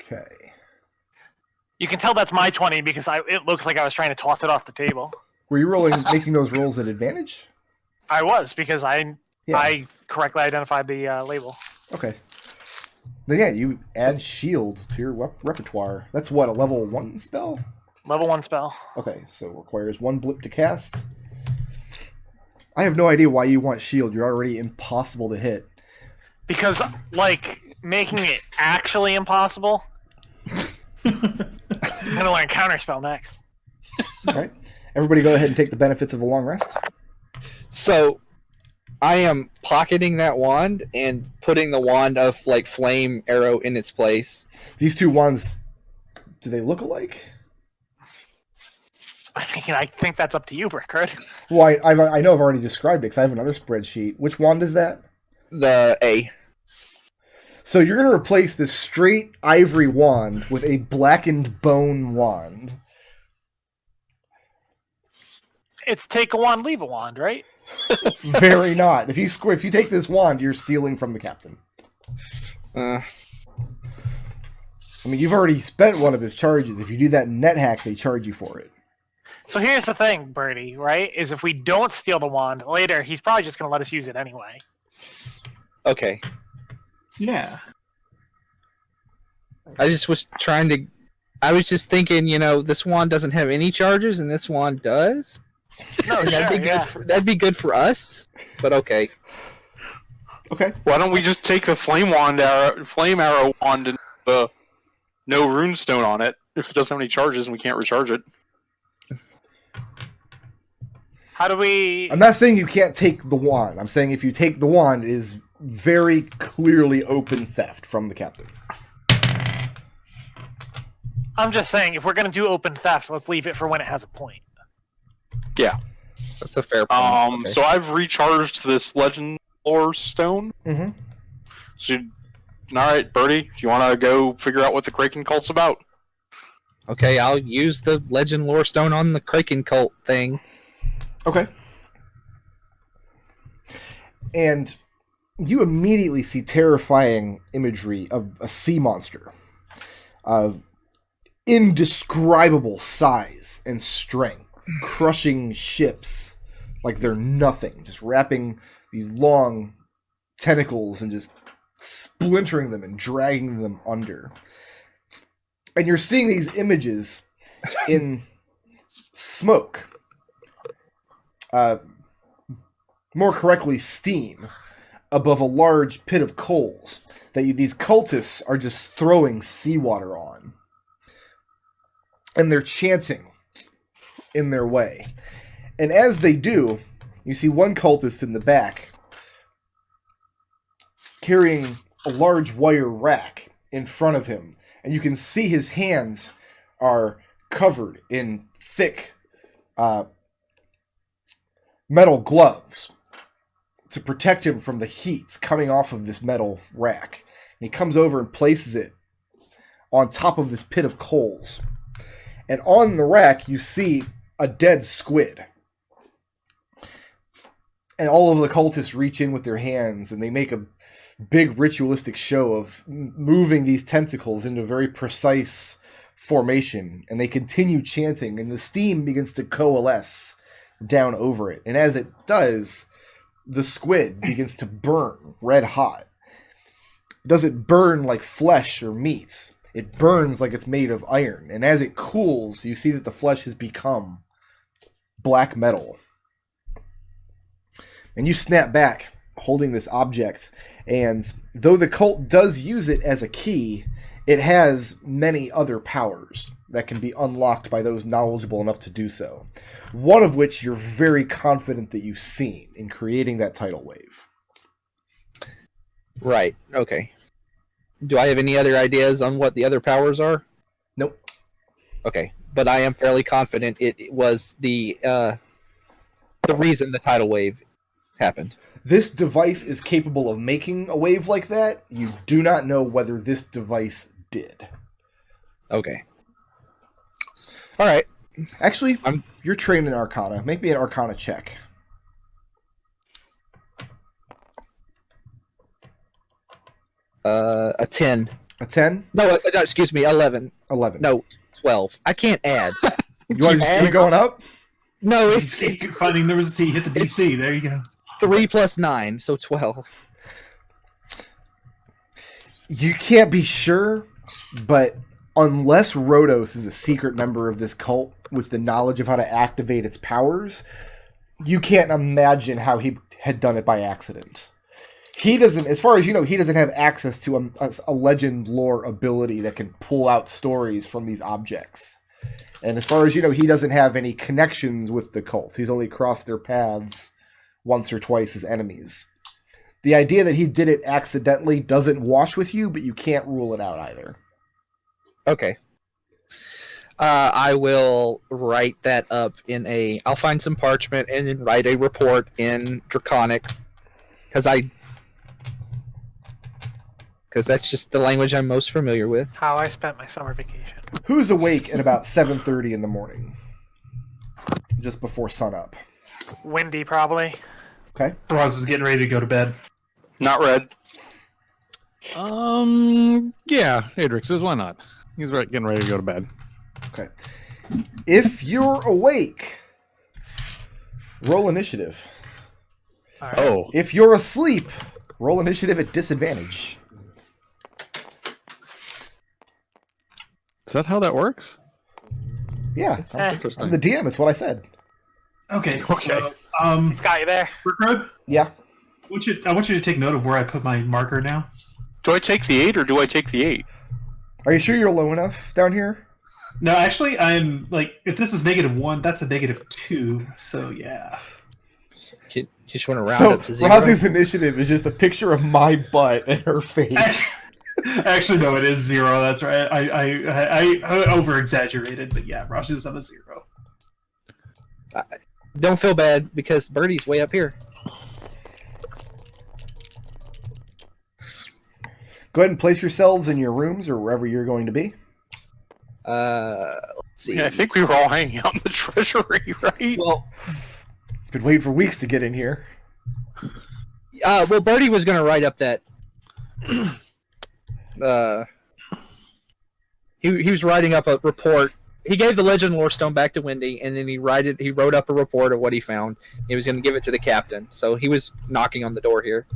Okay. You can tell that's my 20 because it looks like I was trying to toss it off the table. Were you making those rolls at advantage? I was because I Yeah. correctly identified the label. Okay. Then yeah, you add shield to your repertoire. That's what, a level 1 spell? Level 1 spell. Okay, so requires 1 blip to cast. I have no idea why you want shield. You're already impossible to hit. Because, like, making it actually impossible. I'm gonna learn counterspell next. Alright. Everybody go ahead and take the benefits of a long rest. So, I am pocketing that wand and putting the wand of like flame arrow in its place. These two wands, do they look alike? I mean, I think that's up to you, Brickard. Well, I know I've already described it because I have another spreadsheet. Which wand is that? The A. So you're going to replace this straight ivory wand with a blackened bone wand. It's take a wand, leave a wand, right? Very not. If you take this wand, you're stealing from the captain. Uh, I mean, you've already spent one of his charges. If you do that net hack, they charge you for it. So here's the thing, Birdie, right? Is if we don't steal the wand later, he's probably just going to let us use it anyway. okay. Yeah. I just was trying to. I was just thinking, this wand doesn't have any charges, and this wand does. No, And sure, yeah. that'd be good for us. But okay. Okay. Why don't we just take the flame arrow wand and the no runestone on it if it doesn't have any charges and we can't recharge it? How do we... I'm not saying you can't take the wand. I'm saying if you take the wand, it is very clearly open theft from the captain. I'm just saying, if we're going to do open theft, let's leave it for when it has a point. Yeah. That's a fair point. Okay. So I've recharged this legend lore stone. Mm-hmm. So, all right, Birdie, do you want to go figure out what the Kraken cult's about? Okay, I'll use the legend lore stone on the Kraken cult thing. Okay. And you immediately see terrifying imagery of a sea monster of indescribable size and strength, crushing ships like they're nothing, just wrapping these long tentacles and just splintering them and dragging them under. And you're seeing these images in smoke. More correctly, steam above a large pit of coals that these cultists are just throwing seawater on. And they're chanting in their way. And as they do, you see one cultist in the back carrying a large wire rack in front of him. And you can see his hands are covered in thick metal gloves to protect him from the heats coming off of this metal rack. And he comes over and places it on top of this pit of coals. And on the rack, you see a dead squid. And all of the cultists reach in with their hands, and they make a big ritualistic show of moving these tentacles into a very precise formation. And they continue chanting, and the steam begins to coalesce down over it. And as it does, the squid begins to burn red hot. It doesn't burn like flesh or meat. It burns like it's made of iron. And as it cools, you see that the flesh has become black metal. And you snap back, holding this object. And though the cult does use it as a key, it has many other powers that can be unlocked by those knowledgeable enough to do so. One of which you're very confident that you've seen in creating that tidal wave. Right, okay. Do I have any other ideas on what the other powers are? Nope. Okay, but I am fairly confident it was the reason the tidal wave happened. This device is capable of making a wave like that. You do not know whether this device did. Okay. All right. Actually, you're trained in Arcana. Make me an Arcana check. A 10. A 10? No, excuse me, 11. 11. No, 12. I can't add. You want to just keep going up? No, it's Finding numbers until you hit the DC. There you go. 3 plus 9, so 12. You can't be sure, but unless Rhodos is a secret member of this cult with the knowledge of how to activate its powers, you can't imagine how he had done it by accident. He doesn't, as far as you know, he doesn't have access to a legend lore ability that can pull out stories from these objects. And as far as you know, he doesn't have any connections with the cult. He's only crossed their paths once or twice as enemies. The idea that he did it accidentally doesn't wash with you, but you can't rule it out either. Okay. I will write that up I'll find some parchment and then write a report in Draconic. Because that's just the language I'm most familiar with. How I spent my summer vacation. Who's awake at about 7:30 in the morning? Just before sunup. Windy, probably. Okay. Roz is getting ready to go to bed. Not red. Yeah, Adrex says, why not? He's getting ready to go to bed. Okay. If you're awake, roll initiative. All right. Oh, If you're asleep, roll initiative at disadvantage. is that how that works? Yeah. That sounds Eh. I'm interesting. the DM, it's what I said. Okay. Okay. So, He's got you there. Berkrud, Yeah. I want you to take note of where I put my marker now. Do I take the 8 or do I take the 8? Are you sure you're low enough down here? No, actually, I'm like, if this is -1, that's a -2. So yeah. You just want to round So, up to 0. Raazu's initiative is just a picture of my butt and her face. Actually, no, it is 0. That's right. I over exaggerated, but yeah, Raju's on a 0. Don't feel bad because Birdie's way up here. Go ahead and place yourselves in your rooms or wherever you're going to be. Let's see. Yeah, I think we were all hanging out in the treasury, right? Well, Been waiting for weeks to get in here. well, Birdie was going to write up that. He was writing up a report. He gave the legend lore stone back to Wendy, and then he wrote up a report of what he found. He was going to give it to the captain. So he was knocking on the door here.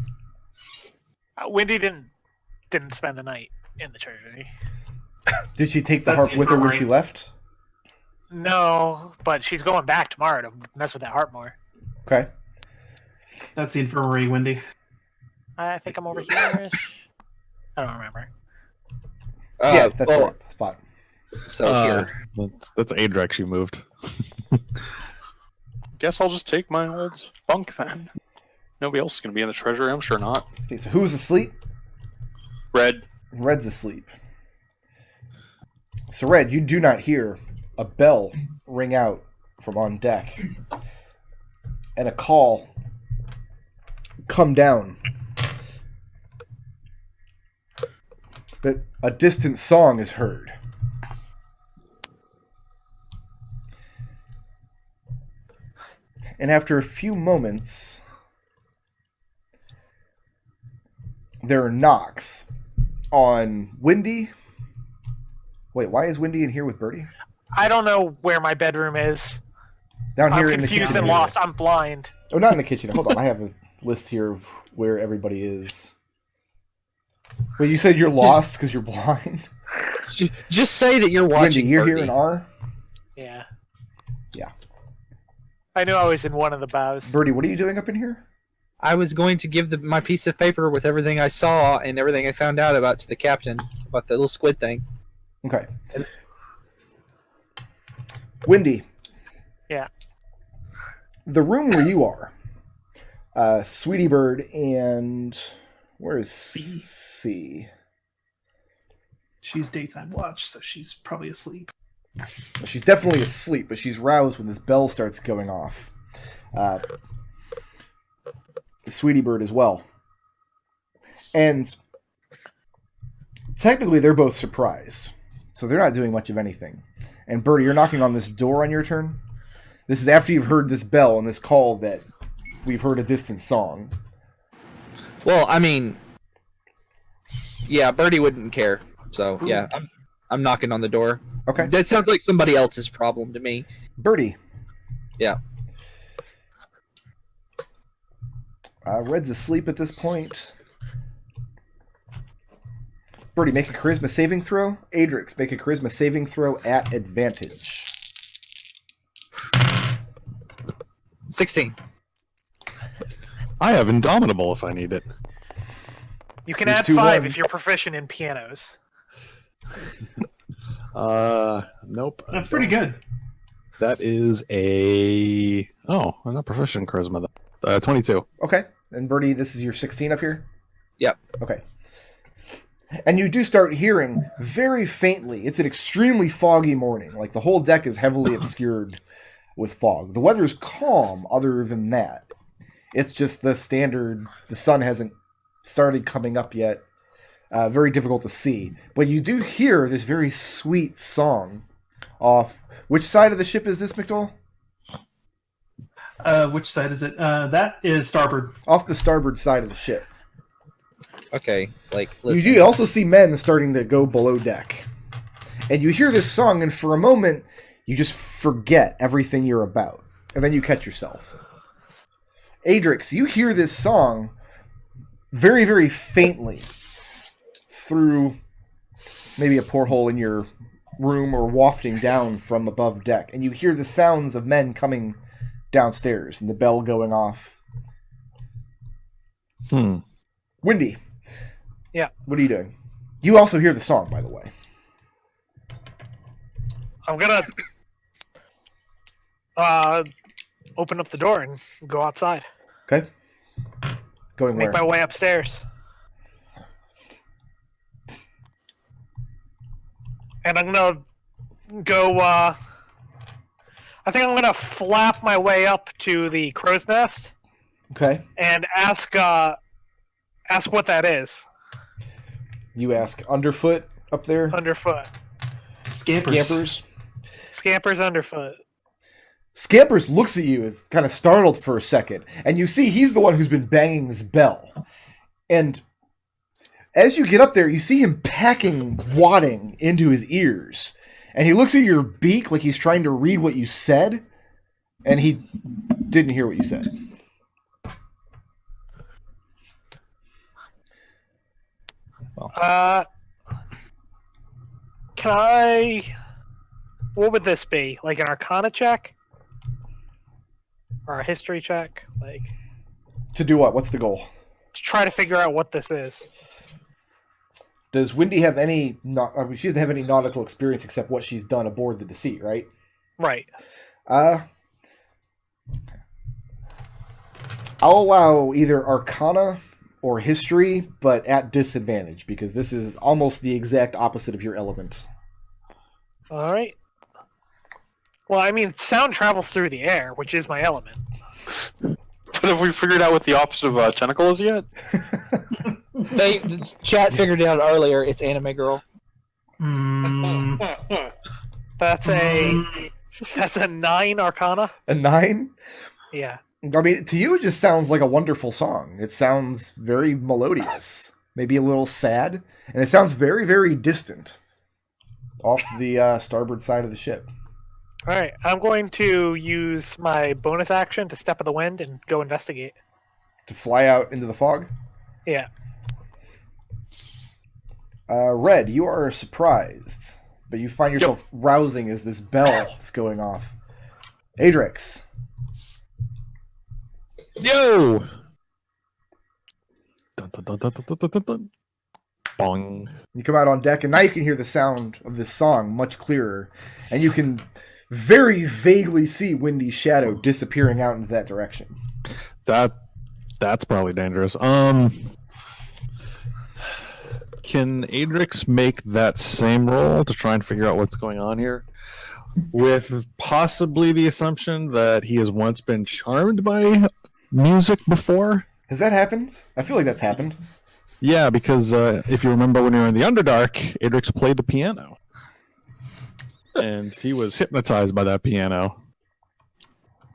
Wendy didn't spend the night in the treasury. Did she take the That's harp the with her when infirmary. she left? No, but she's going back tomorrow to mess with that harp more. Okay. That's the infirmary, Wendy. I think I'm over here. I don't remember. Yeah, that's the right spot. So here. That's Adrex you moved. Guess I'll just take my old bunk then. Nobody else is going to be in the treasury, I'm sure not. Okay, so who's asleep? Red. Red's asleep. So, Red, you do not hear a bell ring out from on deck and a call come down. But a distant song is heard. And after a few moments, there are knocks on Wendy. Wait, why is Wendy in here with Birdie? I don't know where my bedroom is. Down here I'm in the confused kitchen. and area. lost. I'm blind. Oh, not in the kitchen. Hold on, I have a list here of where everybody is. Wait, you said you're lost because you're blind? Just say that you're Wendy, watching. you're Birdie. here in R? Yeah. Yeah. I knew I was in one of the bows. Birdie, what are you doing up in here? I was going to give my piece of paper with everything I saw and everything I found out about to the captain about the little squid thing. Okay. Wendy. Yeah. The room where you are, Sweetie Bird and... Where is C? She's daytime watch, so she's probably asleep. She's definitely asleep, but she's roused when this bell starts going off. Sweetie Bird as well. And technically they're both surprised. So they're not doing much of anything. And Birdie, you're knocking on this door on your turn. This is after you've heard this bell and this call that we've heard a distant song. Well, I mean, yeah, Birdie wouldn't care. So yeah, I'm knocking on the door. Okay. That sounds like somebody else's problem to me. Birdie. Yeah. Red's asleep at this point. Birdie, make a charisma saving throw. Adrex, make a charisma saving throw at advantage. 16. I have Indomitable if I need it. You can There's add two 5 ones. if you're proficient in pianos. Nope. That's pretty good. That is a... Oh, I'm not proficient in Charisma, though. 22. Okay. And Birdie, this is your 16 up here? Yep. Okay. And you do start hearing very faintly. It's an extremely foggy morning. Like the whole deck is heavily obscured with fog. The weather's calm other than that. It's just the standard, the sun hasn't started coming up yet. Very difficult to see. But you do hear this very sweet song off. Which side of the ship is this, McDohl? Which side is it? That is starboard. Off the starboard side of the ship. Okay, like, You listen. do also see men starting to go below deck. And you hear this song, and for a moment, you just forget everything you're about. And then you catch yourself. Adrex, you hear this song very, very faintly through maybe a porthole in your room or wafting down from above deck. And you hear the sounds of men coming downstairs and the bell going off. Wendy. Yeah. What are you doing? You also hear the song, by the way. I'm gonna open up the door and go outside. Okay. Going Make where? my way upstairs. And I'm gonna go, I think I'm gonna flap my way up to the crow's nest Okay. and ask what that is You ask underfoot up there. underfoot. Scampers. Scampers underfoot. Scampers looks at you as kind of startled for a second, and you see he's the one who's been banging this bell. And as you get up there, you see him packing wadding into his ears. And he looks at your beak like he's trying to read what you said, and he didn't hear what you said. Can I... What would this be? Like an Arcana check? Or a history check? Like, To do what? What's the goal? to try to figure out what this is. Does Wendy have any... she doesn't have any nautical experience except what she's done aboard the Deceit, right? Right. I'll allow either Arcana or History, but at disadvantage, because this is almost the exact opposite of your element. Alright. Well, I mean, sound travels through the air, which is my element. But have we figured out what the opposite of tentacle is yet? Chat figured it out earlier. It's anime girl. That's a 9 Arcana. A 9? Yeah. I mean, to you, it just sounds like a wonderful song. It sounds very melodious, maybe a little sad, and it sounds very, very distant off the starboard side of the ship. Alright, I'm going to use my bonus action to step of the wind and go investigate. To fly out into the fog? Yeah. Red, you are surprised, but you find yourself rousing as this bell is going off. Adrex. Yo! Dun, dun, dun, dun, dun, dun, dun, dun. Bong. You come out on deck, and now you can hear the sound of this song much clearer, and you can very vaguely see Wendy's shadow disappearing out into that direction. That's probably dangerous. Can Adrex make that same roll to try and figure out what's going on here? With possibly the assumption that he has once been charmed by music before? Has that happened? I feel like that's happened. Yeah, because if you remember when you were in the Underdark, Adrex played the piano. And he was hypnotized by that piano.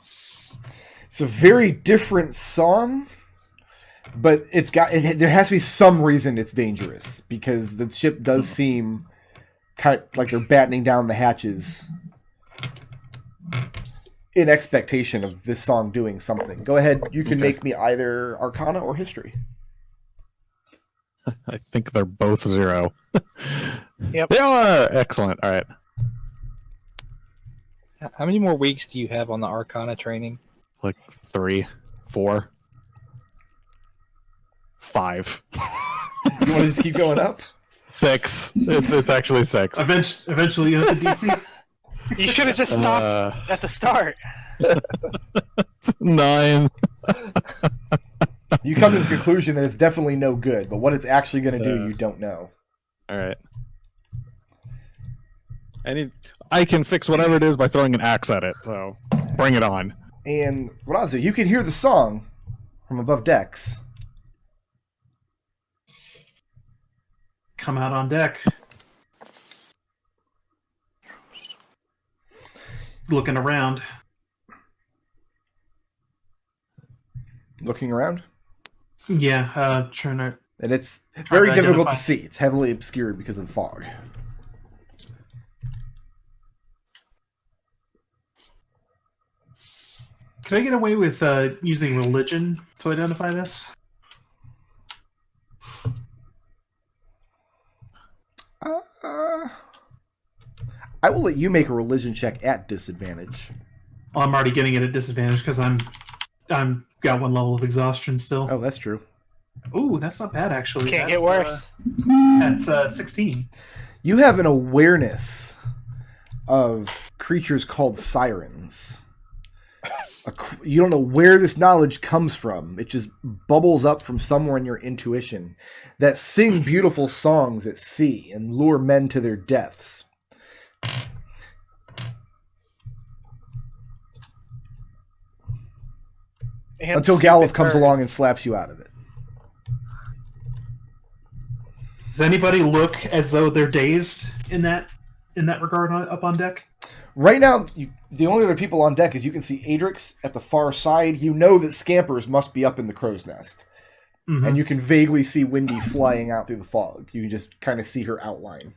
It's a very different song, but there has to be some reason it's dangerous, because the ship does seem kind of like they're battening down the hatches in expectation of this song doing something. Go ahead, you can make me either Arcana or History. I think they're both 0. Yep. They are! Excellent. All right. How many more weeks do you have on the Arcana training? Like 3, 4, 5. You want to just keep going up? 6. It's actually 6. Eventually, you hit the DC. You should have just stopped at the start. 9. You come to the conclusion that it's definitely no good, but what it's actually going to do, you don't know. All right. I can fix whatever it is by throwing an axe at it, so bring it on. And Raazu, you can hear the song from above decks. Come out on deck. Looking around. Looking around? Yeah, trying to... And it's Trying very to difficult identify. to see. It's heavily obscured because of the fog. Could I get away with using religion to identify this? I will let you make a religion check at disadvantage. Well, I'm already getting it at disadvantage because I'm got 1 level of exhaustion still. Oh, that's true. Ooh, that's not bad actually. Can't That's, get worse. That's 16. You have an awareness of creatures called sirens. You don't know where this knowledge comes from. It just bubbles up from somewhere in your intuition that sing beautiful songs at sea and lure men to their deaths. And Until Galuf stupid comes bird. along and slaps you out of it. Does anybody look as though they're dazed in that in that regard up on deck? Right now, the only other people on deck is you can see Adrex at the far side. You know that Scampers must be up in the crow's nest. Mm-hmm. And you can vaguely see Windy flying out through the fog. You can just kind of see her outline.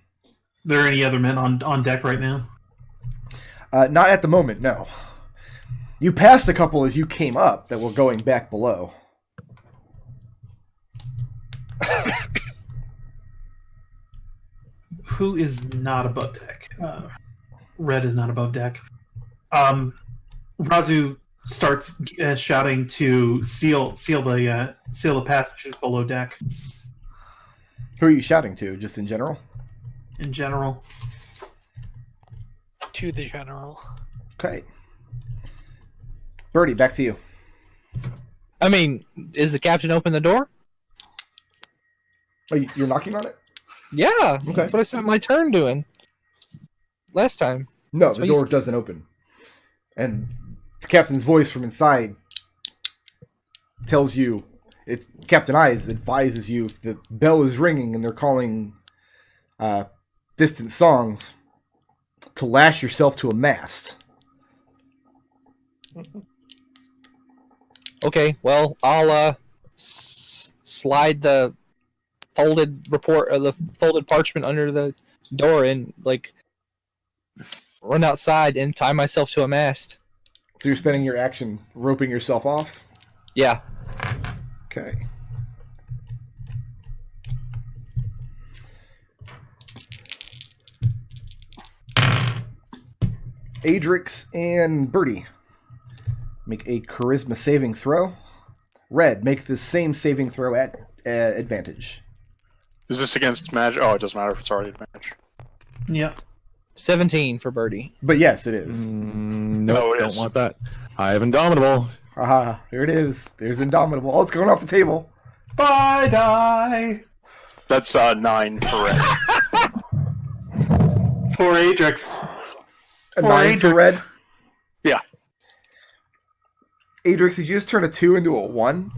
There are any other men on deck right now? Not at the moment, no. You passed a couple as you came up that were going back below. Who is not above deck? Red is not above deck. Raazu starts shouting to seal the passages below deck. Who are you shouting to, just in general? In general. To the general. Okay. Birdie, back to you. I mean, is the captain open the door? Oh, you're knocking on it? Yeah, Okay. that's what I spent my turn doing last time. No, That's the what you door said. doesn't open. And the captain's voice from inside tells you, it's Captain Eyes advises you the bell is ringing and they're calling distant songs to lash yourself to a mast. Okay, well, I'll slide the folded report or the folded parchment under the door and like run outside and tie myself to a mast. So you're spending your action roping yourself off? Yeah. Okay. Adrex and Birdie, make a charisma saving throw. Red, make the same saving throw at advantage. Is this against magic? Oh, it doesn't matter if it's already advantage. Yep. 17 for Birdie. But yes, it is. No, No, it don't is. want that. I have Indomitable. Haha, here it is. There's Indomitable. Oh, it's going off the table. Bye, die! That's 9 for red. Poor Adrex. A Poor 9 for Adrex. red. Yeah. Adrex, did you just turn a 2 into a 1?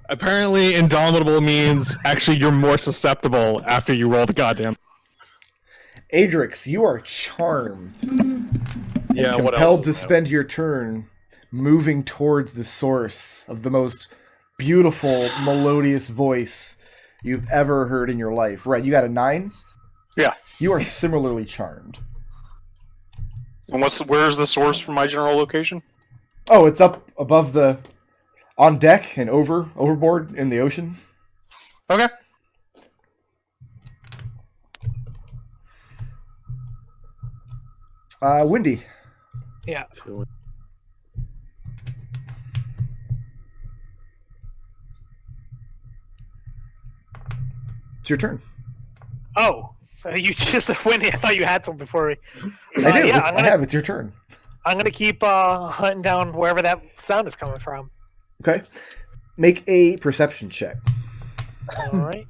Apparently, Indomitable means actually you're more susceptible after you roll the goddamn. Adrex, you are charmed. Yeah, what Compelled else? to is there? spend your turn moving towards the source of the most beautiful, melodious voice you've ever heard in your life. Right, you got a 9? Yeah. You are similarly charmed. And where's the source from my general location? Oh, it's up above the... on deck and overboard in the ocean. Okay. Windy. Yeah. It's your turn. Oh, you just Windy. I thought you had something for me. I do. Yeah, I have. It's your turn. I'm gonna keep hunting down wherever that sound is coming from. Okay. Make a perception check. All right.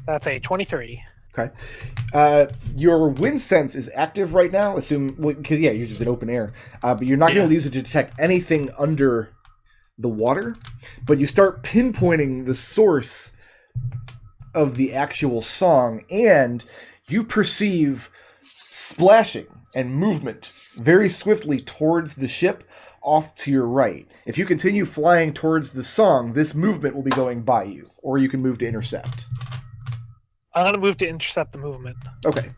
That's a 23. Okay. Your wind sense is active right now. Assume because you're just in open air. But you're not going to use it to detect anything under the water. But you start pinpointing the source of the actual song, and you perceive splashing and movement very swiftly towards the ship off to your right. If you continue flying towards the song, this movement will be going by you, or you can move to intercept. I'm gonna move to intercept the movement. Okay.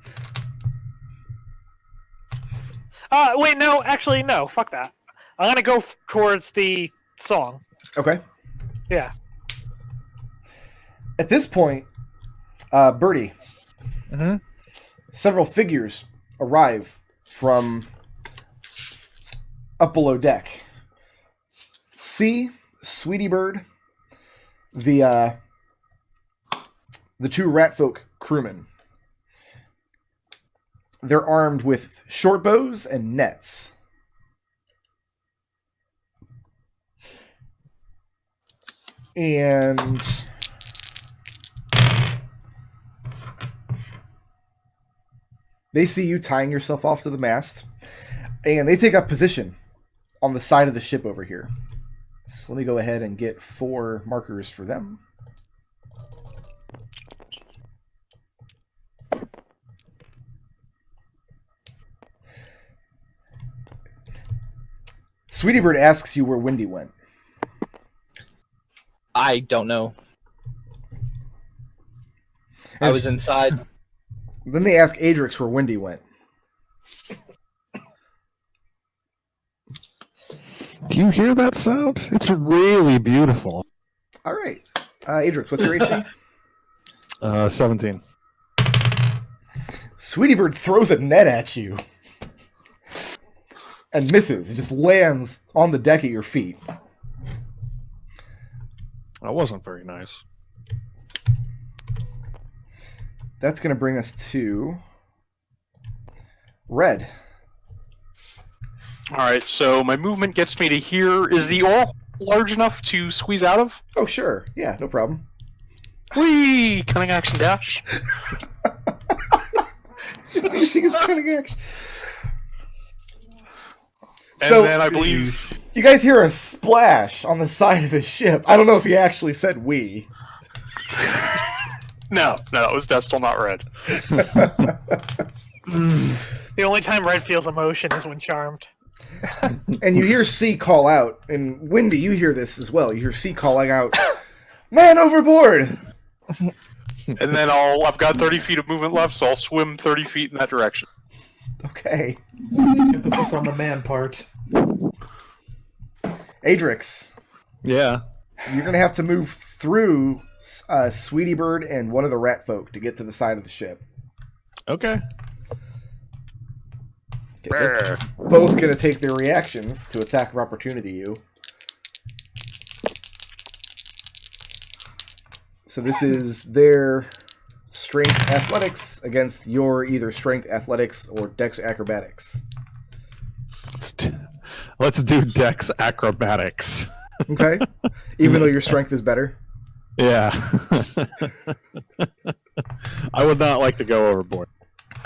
Wait, no, actually, no. Fuck that. I'm gonna go towards the song. Okay. Yeah. At this point, Birdie, Mm-hmm. several figures arrive from up below deck. See Sweetie Bird, the two ratfolk crewmen. They're armed with short bows and nets. And they see you tying yourself off to the mast, and they take up position on the side of the ship over here. So let me go ahead and get 4 markers for them. Sweetie Bird asks you where Windy went. I don't know. I was inside. Then they ask Adrex where Windy went. Do you hear that sound? It's really beautiful. All right. Adrex, what's your AC? 17. Sweetie Bird throws a net at you. And misses. It just lands on the deck at your feet. That wasn't very nice. That's going to bring us to Red. All right, so my movement gets me to here. Is the oral large enough to squeeze out of? Oh, sure. Yeah, no problem. Whee! Cunning action dash. Using his cunning action. And So- then I believe... You guys hear a splash on the side of the ship. I don't know if he actually said we. No, it was Destil, not Red. The only time Red feels emotion is when charmed. And you hear C call out. And Windy, you hear this as well. You hear C calling out, "Man overboard!" And then I've got 30 feet of movement left, so I'll swim 30 feet in that direction. Okay. Emphasis on the man part. Adrex, Yeah. you're going to have to move through Sweetie Bird and one of the rat folk to get to the side of the ship. Okay. Okay, they're both going to take their reactions to attack of opportunity you. So this is their strength athletics against your either strength athletics or dex acrobatics. Let's do Dex acrobatics. Okay? Even though your strength is better. Yeah. I would not like to go overboard.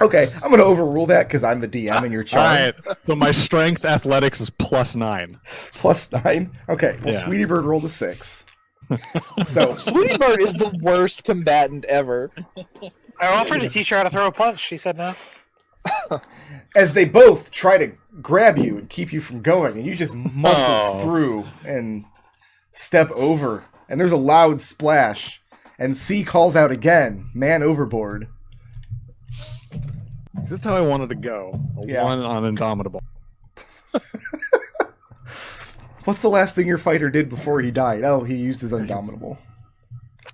Okay, I'm going to overrule that because I'm the DM and you're All charmed. right. So my strength athletics is +9. +9. Okay, well, Yeah. Sweetie Bird rolled a 6. So, Sweetie Bird is the worst combatant ever. I offered to teach her how to throw a punch. She said no. as they both try to grab you and keep you from going, and you just muscle Oh. through and step over, and there's a loud splash, and C calls out again, "Man overboard." That's how I wanted to go. A Yeah. 1 on Indomitable. What's the last thing your fighter did before he died? Oh, he used his Undomitable.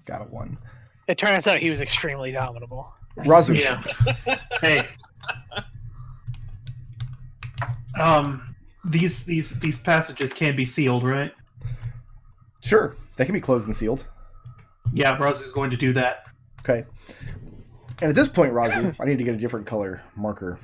Got a 1. It turns out he was extremely dominable. Raazu. Yeah. Hey. These passages can be sealed, right? Sure, they can be closed and sealed. Yeah, Raazu's going to do that. Okay. And at this point, Raazu, I need to get a different color marker.